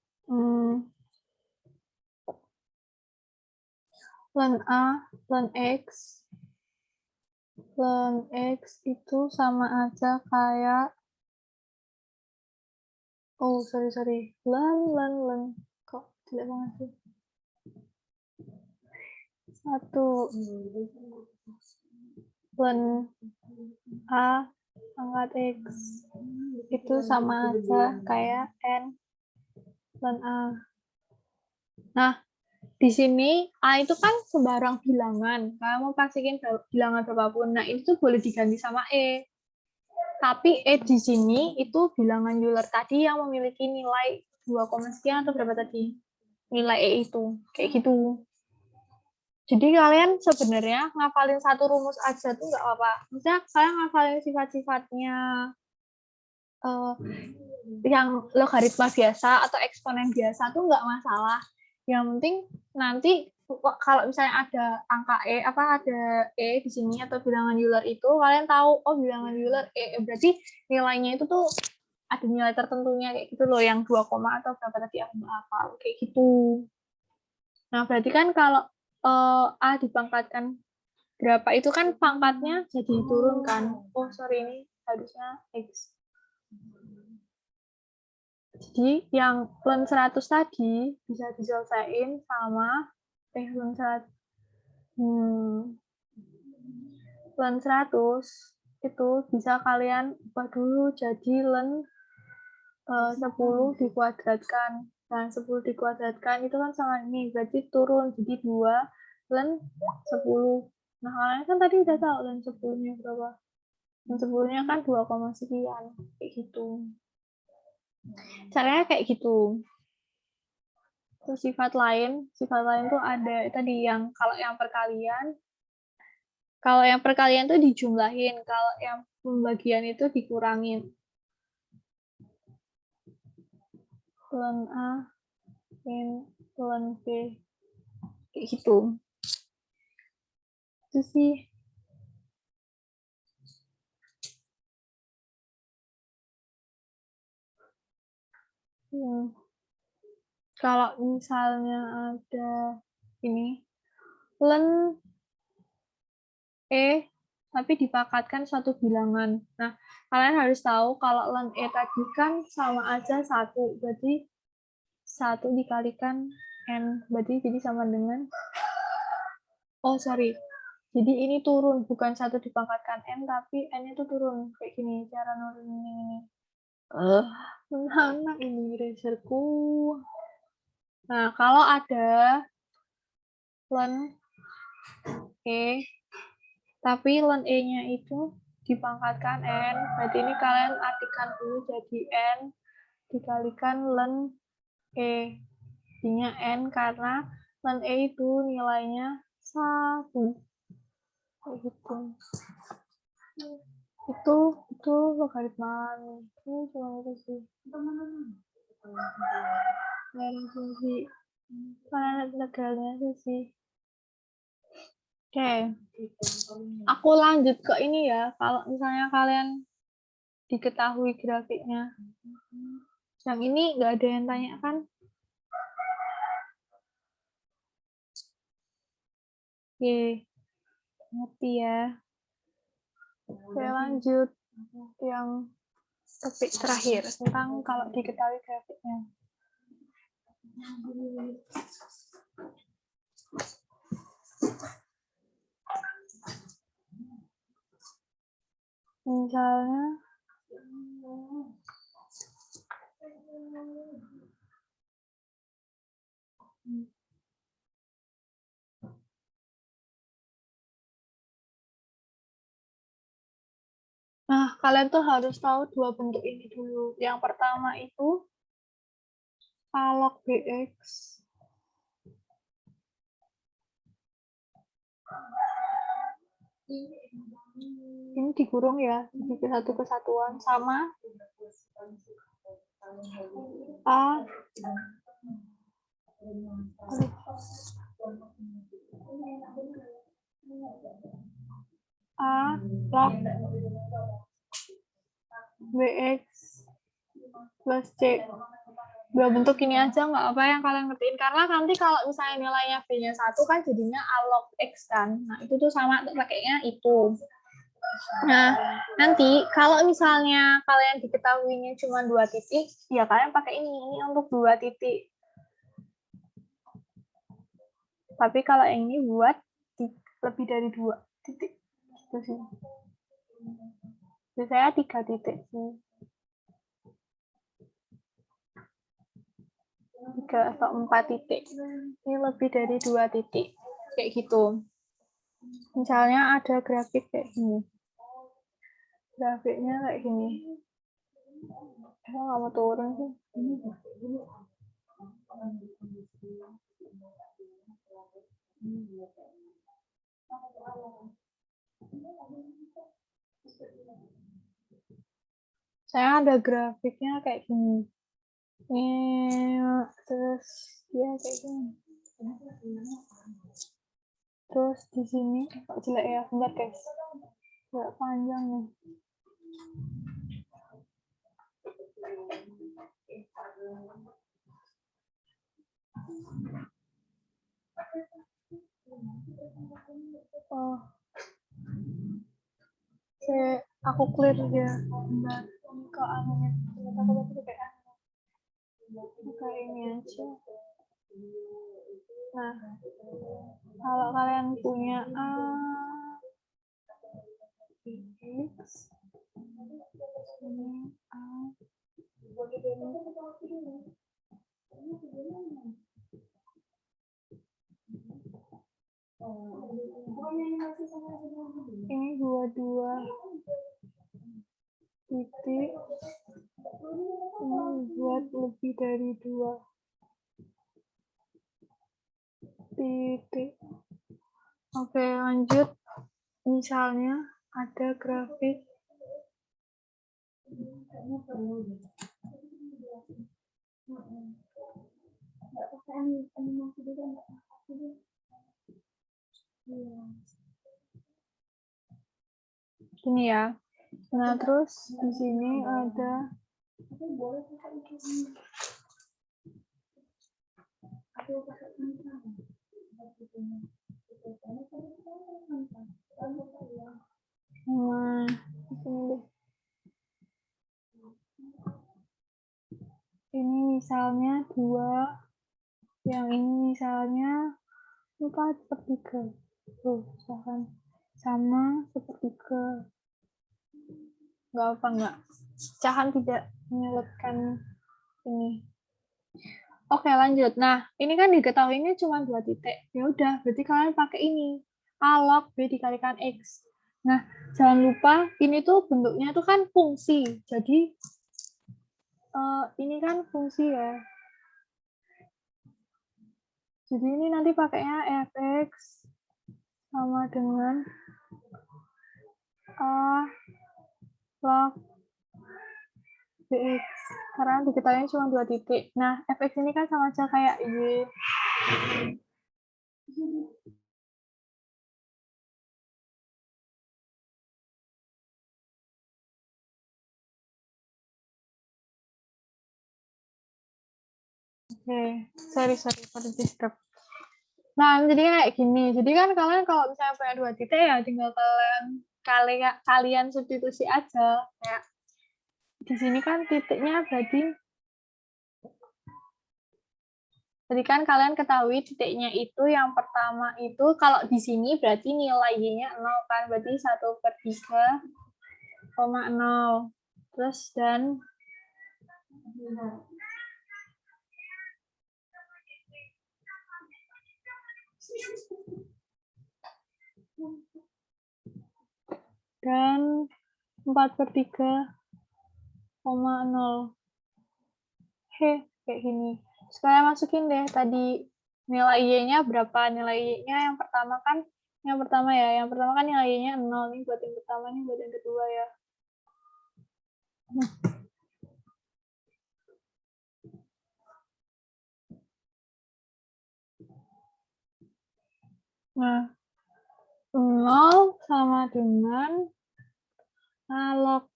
len A, len X itu sama aja kayak sorry len kok jelek banget sih. 1 len A pangkat X itu sama aja kayak N len A. Nah, di sini A itu kan sembarang bilangan. Kamu pastikan bilangan berapapun. Nah, itu boleh diganti sama E. Tapi E di sini itu bilangan Euler tadi yang memiliki nilai 2, sekian atau berapa tadi? Nilai E itu. Kayak gitu. Jadi kalian sebenarnya ngafalin satu rumus aja tuh nggak apa-apa. Misalnya kalian ngafalin sifat-sifatnya yang logaritma biasa atau eksponen biasa tuh nggak masalah. Yang penting nanti kalau misalnya ada angka ada E di sini atau bilangan Euler itu, kalian tahu bilangan Euler berarti nilainya itu tuh ada nilai tertentunya kayak gitu loh, yang 2, atau berapa tadi aku nggak hafal kayak gitu. Nah, berarti kan kalau A dipangkatkan berapa itu kan pangkatnya jadi turun kan. Sorry, ini harusnya X. Jadi yang len 100 tadi bisa diselesaikan sama len 100. Len 100 itu bisa kalian ubah dulu jadi len 10 dikuadratkan. Nah, 10 dikuadratkan itu kan sama ini, berarti turun jadi 2 len 10. Nah, kalian kan tadi udah tahu len 10-nya berapa. Len 10-nya kan 2, sekian. Kayak gitu. Caranya kayak gitu. Terus sifat lain tuh ada tadi yang kalau yang perkalian tuh dijumlahin, kalau yang pembagian itu dikurangin. Len A len B kayak gitu. Itu sih. Kalau misalnya ada ini len E tapi dipangkatkan suatu bilangan. Nah, kalian harus tahu kalau len E tadi kan sama aja 1, berarti 1 dikalikan N, berarti jadi sama dengan sorry. Jadi ini turun, bukan 1 dipangkatkan N, tapi N itu turun. Kayak gini, cara nurunin ini. Mana ini racerku. Nah, kalau ada len E, tapi len E-nya itu dipangkatkan N, berarti ini kalian artikan dulu jadi N dikalikan ln E. Artinya N karena ln E itu nilainya 1. Kayak gitu. Itu logaritma nih. Ini cuma itu sih. Fungsi. Karena integralnya itu sih. Oke. Aku lanjut ke ini ya. Kalau misalnya kalian diketahui grafiknya. Yang ini nggak ada yang tanya kan? Oke. Ngerti ya. Oke, lanjut yang topik terakhir tentang kalau diketahui grafiknya. Misalnya nah, kalian tuh harus tahu dua bentuk ini dulu. Yang pertama itu log BX ini dikurung ya, jadi satu kesatuan sama A log BX plus C. Dua bentuk ini aja nggak apa yang kalian ngertiin, karena nanti kalau misalnya nilainya B-nya 1 kan jadinya A log X kan. Nah, itu tuh sama pakainya itu. Nah, nanti kalau misalnya kalian diketahuinya cuma 2 titik, ya kalian pakai ini untuk 2 titik. Tapi kalau yang ini buat lebih dari 2 titik. Gitu sih. Biasanya 3 titik sih. 3 atau 4 titik. Ini lebih dari 2 titik. Kayak gitu. Misalnya ada grafik kayak gini. Grafiknya kayak gini. Saya nggak mau turun sih. Saya ada grafiknya kayak gini. Terus ya kayak gini. Terus di sini kok jelek ya, bentar guys. Agak panjang nih. Oh. Aku clear ya. Bentar. Kok anginnya ternyata kayak kayak ini aja. Nah, kalau kalian punya X, ini A, ini 22 titik, ini buat lebih dari 2 titik. Oke, lanjut. Misalnya ada grafik ini ya. Nah, terus di sini ada ini misalnya 2, yang ini misalnya 4/3. Tuh, misalkan sama 1/3. Nggak apa nggak? Cahan tidak menyulitkan ini. Oke, lanjut. Nah, ini kan diketahuinya cuma 2 titik. Ya udah, berarti kalian pakai ini. A log B dikalikan X. Nah, jangan lupa ini tuh bentuknya tuh kan fungsi. Jadi ini kan fungsi ya. Jadi ini nanti pakainya fx sama dengan a log bx. Karena diketahui cuma 2 titik. Nah, fx ini kan sama aja kayak y. Oke, sorry for the disturb. Nah, jadi kayak gini. Jadi kan kalian kalau misalnya punya 2 titik ya tinggal kalian substitusi aja. Kayak di sini kan titiknya berarti jadi kan kalian ketahui titiknya itu yang pertama itu kalau di sini berarti nilai y-nya 0 kan, berarti 1/3,0. Terus dan dan 4/3,0. Kayak gini. Sekarang masukin deh tadi nilai y-nya berapa. Nilai y-nya yang pertama kan nilai y-nya 0 nih buat yang pertama, nih buat yang kedua ya. Nah, 0 sama dengan log.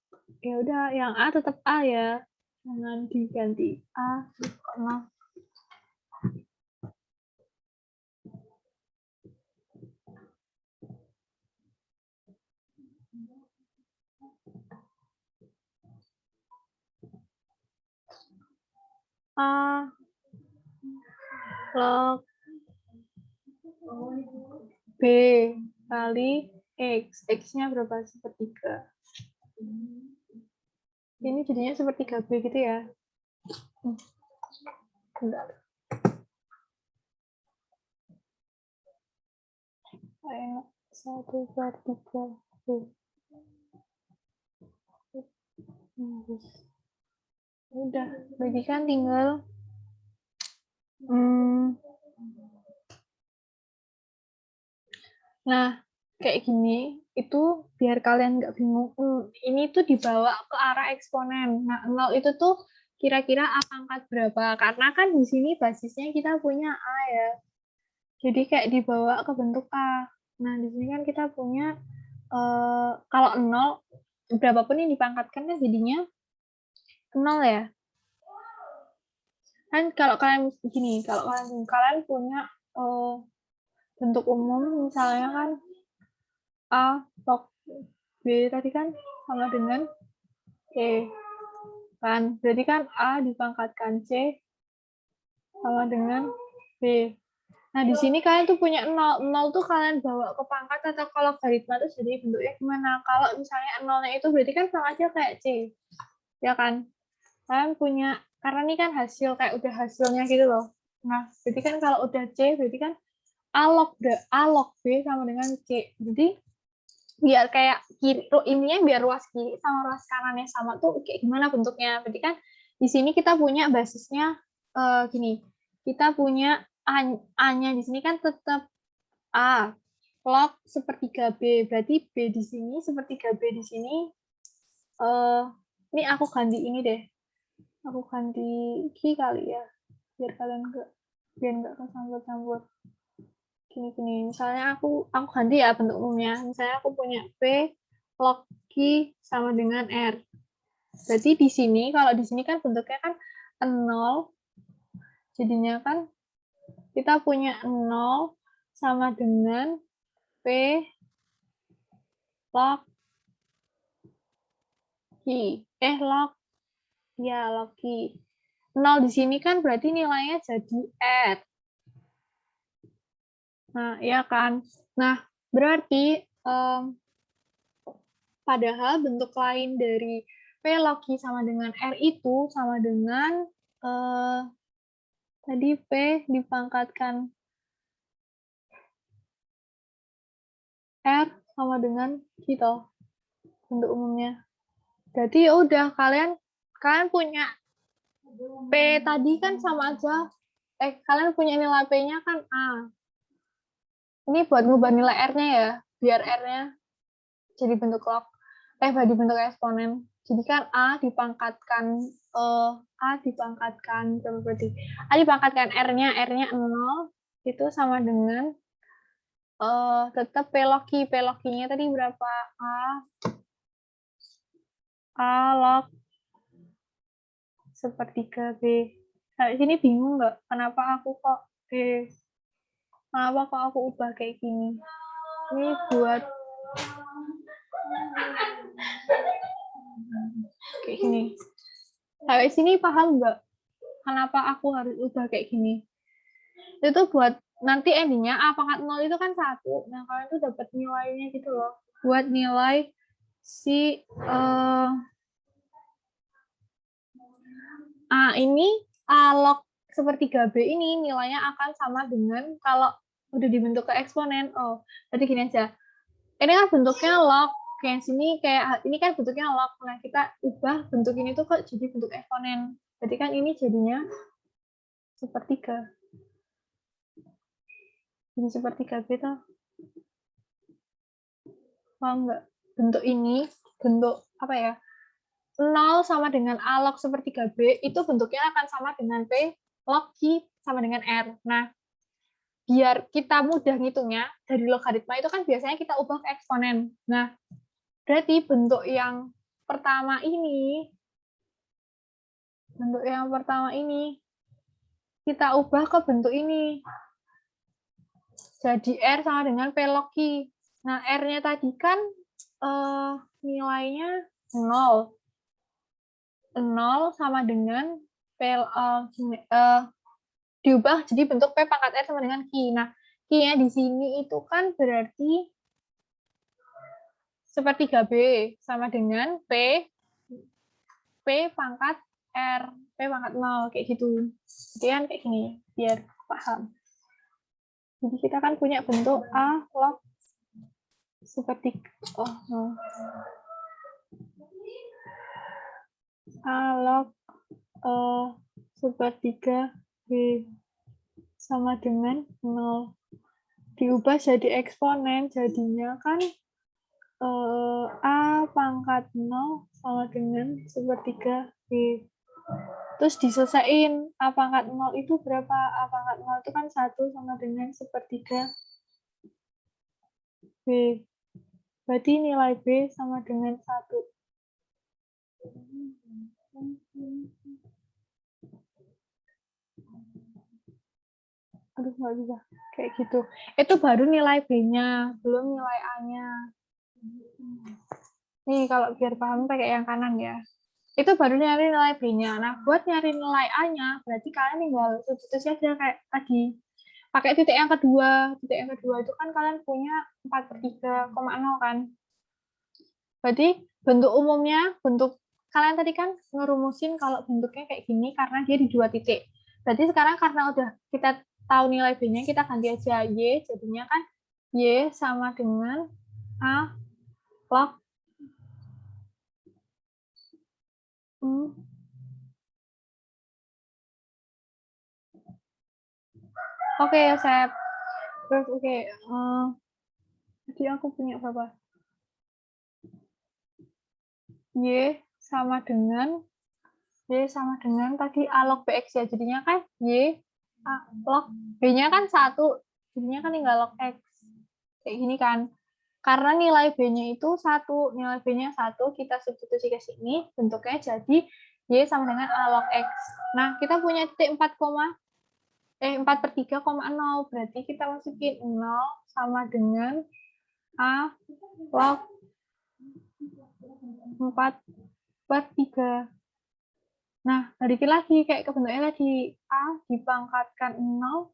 Ya udah, yang A tetap A ya. Jangan diganti A. Nah, A log B kali X. X-nya berapa? 1/3. Ini jadinya 1/3B gitu ya. Bentar. Kayak 1/3B. Udah, berarti kan tinggal nah, kayak gini, itu biar kalian nggak bingung, ini tuh dibawa ke arah eksponen. Nah, 0 itu tuh kira-kira A pangkat berapa? Karena kan di sini basisnya kita punya A ya. Jadi kayak dibawa ke bentuk A. Nah, di sini kan kita punya, kalau 0, berapapun yang dipangkatkan kan jadinya 0 ya. Kan kalau kalian gini, kalau kalian punya bentuk umum, misalnya kan A log B tadi kan sama dengan C. Kan, berarti kan A dipangkatkan C sama dengan B. Nah, di sini kalian tuh punya 0. 0 tuh kalian bawa ke pangkat atau ke logaritma tuh jadi bentuknya gimana? Kalau misalnya 0-nya itu berarti kan sama aja kayak C. Ya kan? Kalian punya, karena ini kan hasil, kayak udah hasilnya gitu loh. Nah, berarti kan kalau udah C, berarti kan A log B sama dengan C. Jadi, biar kayak kiri, ininya biar ruas kiri sama ruas kanannya sama tuh kayak gimana bentuknya. Berarti kan di sini kita punya basisnya gini. Kita punya A-nya di sini kan tetap A log 1/3B. Berarti B di sini 1/3B di sini ini aku ganti ini deh. Aku ganti Q kali ya. Biar kalian nggak kecampur-campur. Gini, misalnya aku ganti ya bentuk umumnya. Misalnya aku punya P log Q sama dengan R. Berarti di sini, kalau di sini kan bentuknya kan 0, jadinya kan kita punya 0 sama dengan P log Q. Log Q. 0 di sini kan berarti nilainya jadi R. Nah, ya kan? Nah, berarti padahal bentuk lain dari P log Q sama dengan R itu sama dengan tadi P dipangkatkan R sama dengan gitu bentuk umumnya. Jadi ya udah kalian punya P tadi kan sama aja. Kalian punya nilai P-nya kan A. Ini buat ngubah nilai R-nya ya, biar R-nya jadi bentuk log. Jadi bentuk eksponen. Jadi kan A dipangkatkan berarti A dipangkatkan R-nya 0 itu sama dengan tetap P log I. P log I-nya tadi berapa? A log sepertiga B. Sampai sini bingung nggak? Kenapa aku ubah kayak gini? Ini buat kayak gini. Sampai sini paham nggak? Kenapa aku harus ubah kayak gini? Itu buat nanti endingnya A pangkat 0 itu kan 1. Nah, kalian tuh dapat nilainya gitu loh. Buat nilai si A ini A log sepertiga B ini nilainya akan sama dengan kalau udah dibentuk ke eksponen. Berarti gini aja. Ini kan bentuknya log, kayak sini kayak ini kan bentuknya log. Nah, kita ubah bentuk ini tuh kok jadi bentuk eksponen. Jadi kan ini jadinya sepertiga. Jadi sepertiga B tuh. Paham nggak? Bentuk ini, bentuk apa ya? 0 sama dengan A log sepertiga B, itu bentuknya akan sama dengan P log I sama dengan R. Nah, biar kita mudah ngitungnya, dari logaritma itu kan biasanya kita ubah ke eksponen. Nah, berarti bentuk yang pertama ini, kita ubah ke bentuk ini. Jadi R sama dengan P log I. Nah, R-nya tadi kan nilainya 0. 0 sama dengan diubah jadi bentuk P pangkat R sama dengan Q. Nah, Q-nya di sini itu kan berarti sepertiga B sama dengan P pangkat R, P pangkat 0, kayak gitu. Jadi kan kayak gini, biar paham. Jadi kita kan punya bentuk A log sepertiga. A log sepertiga B sama dengan 0. Diubah jadi eksponen, jadinya kan A pangkat 0 sama dengan sepertiga B. Terus diselesaiin, A pangkat 0 itu berapa? A pangkat 0 itu kan 1 sama dengan sepertiga B. Berarti nilai B sama dengan 1. Aduh, nggak bisa. Kayak gitu. Itu baru nilai B-nya, belum nilai A-nya. Nih, kalau biar paham pakai yang kanan ya. Itu baru nyari nilai B-nya. Nah, buat nyari nilai A-nya, berarti kalian tinggal substitusi aja kayak tadi. Pakai titik yang kedua. Titik yang kedua itu kan kalian punya 4/3,0 kan. Berarti bentuk umumnya, kalian tadi kan ngerumusin kalau bentuknya kayak gini karena dia di 2 titik. Berarti sekarang karena udah kita tahu nilai B-nya, kita ganti aja Y, jadinya kan Y sama dengan A log Oke, Sep. Terus oke. Jadi aku punya berapa? Y sama dengan tadi A log BX ya. Jadinya kan Y A log B-nya kan 1. Jadinya kan tinggal log X. Kayak gini kan. Karena nilai B-nya itu 1. Nilai B-nya 1, kita substitusi ke sini. Bentuknya jadi Y sama dengan A log X. Nah, kita punya titik 4/3,0. Berarti kita masukin 0 sama dengan A log 4/3. Nah, balikin lagi kayak ke bentuknya tadi. A dipangkatkan 0.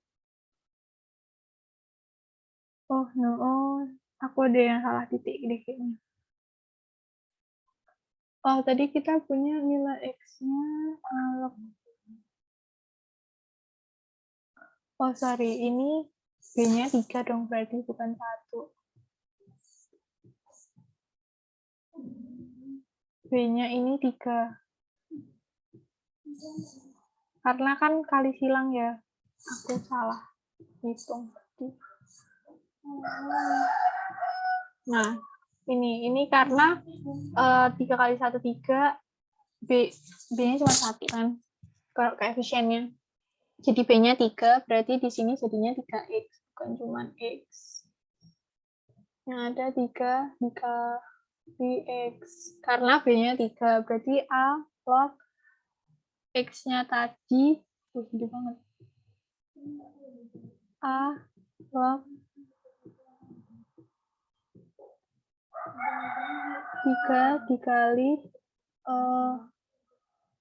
Aku ada yang salah titik deh kayaknya. Tadi kita punya nilai X-nya log. Sorry, ini B-nya 3 dong, berarti bukan 1. B-nya ini 3. Karena kan kali silang ya. Aku salah hitung. Nah, ini karena 3 kali 1 3, B-nya cuma 1 kan, koefisiennya. Jadi B-nya 3, berarti di sini jadinya 3X, bukan cuma X. Yang ada 3 dikali X. Karena B-nya 3, berarti A log X-nya tadi, gede banget. A log 3 dikali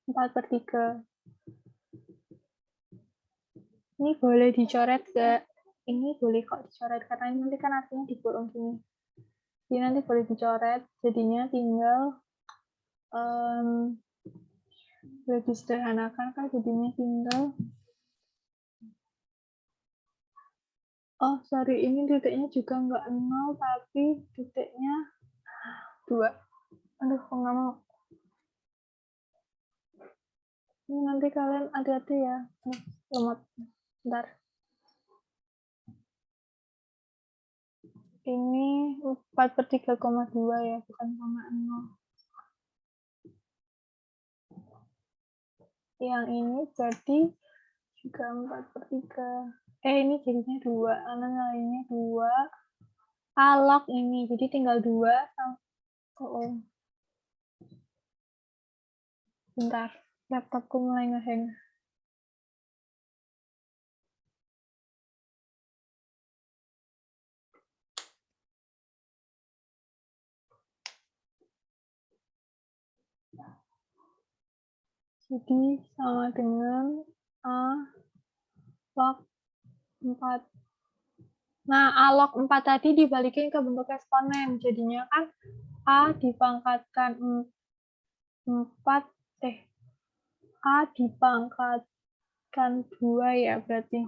4/3. Ini boleh dicoret nggak? Ini boleh kok dicoret, karena ini nanti kan artinya dikurung gini. Jadi nanti boleh dicoret, jadinya tinggal boleh disederhanakan kan, jadinya tinggal sorry, ini titiknya juga nggak 0, tapi titiknya 2. Aduh, kok nggak mau. Ini nanti kalian hati-hati ya. Lemot. Bentar. Ini 4/3,2 ya, bukan 0. Yang ini jadi juga 4/3. Ini jadinya 2, karena nilainya 2. A log ini, jadi tinggal 2. Bentar, laptopku mulai nge-hang. Jadi sama dengan A log 4. Nah, A log 4 tadi dibalikin ke bentuk eksponen. Jadinya kan A dipangkatkan 4, A dipangkatkan 2 ya berarti.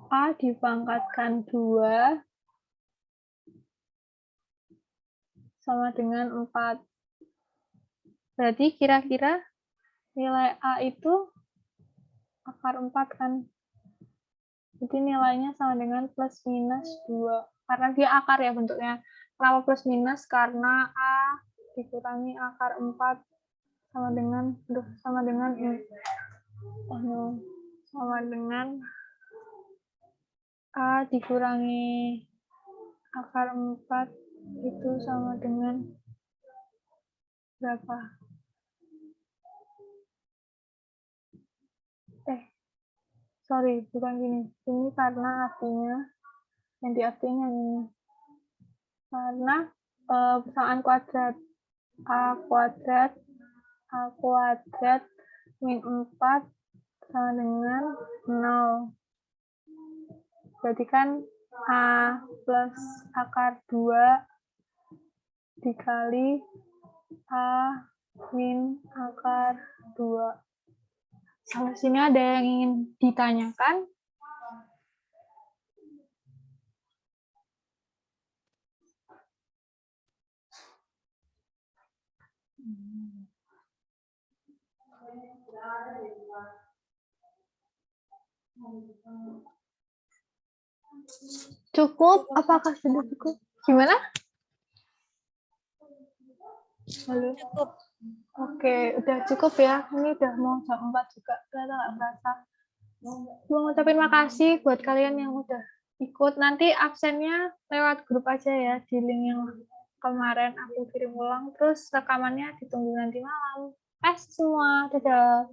A dipangkatkan 2 sama dengan 4. Berarti kira-kira nilai A itu akar 4 kan. Jadi nilainya sama dengan plus minus 2. Karena dia akar ya bentuknya. Kenapa plus minus? Karena A dikurangi akar 4 sama dengan A dikurangi akar 4 itu sama dengan berapa? Sorry, bukan gini. Ini karena artinya, yang diartikan yang ini. Karena persamaan kuadrat. A kuadrat min 4 sama dengan 0. Berarti kan A plus akar 2 dikali A min akar 2. Sampai sini ada yang ingin ditanyakan? Cukup? Apakah sudah cukup? Gimana? Halo? Cukup. Oke, udah cukup ya. Ini udah mau jam 4 juga. Ternyata nggak berasa. Mau ngucapin makasih buat kalian yang udah ikut. Nanti absennya lewat grup aja ya, di link yang kemarin aku kirim ulang. Terus rekamannya ditunggu nanti malam. Semua. Dadah.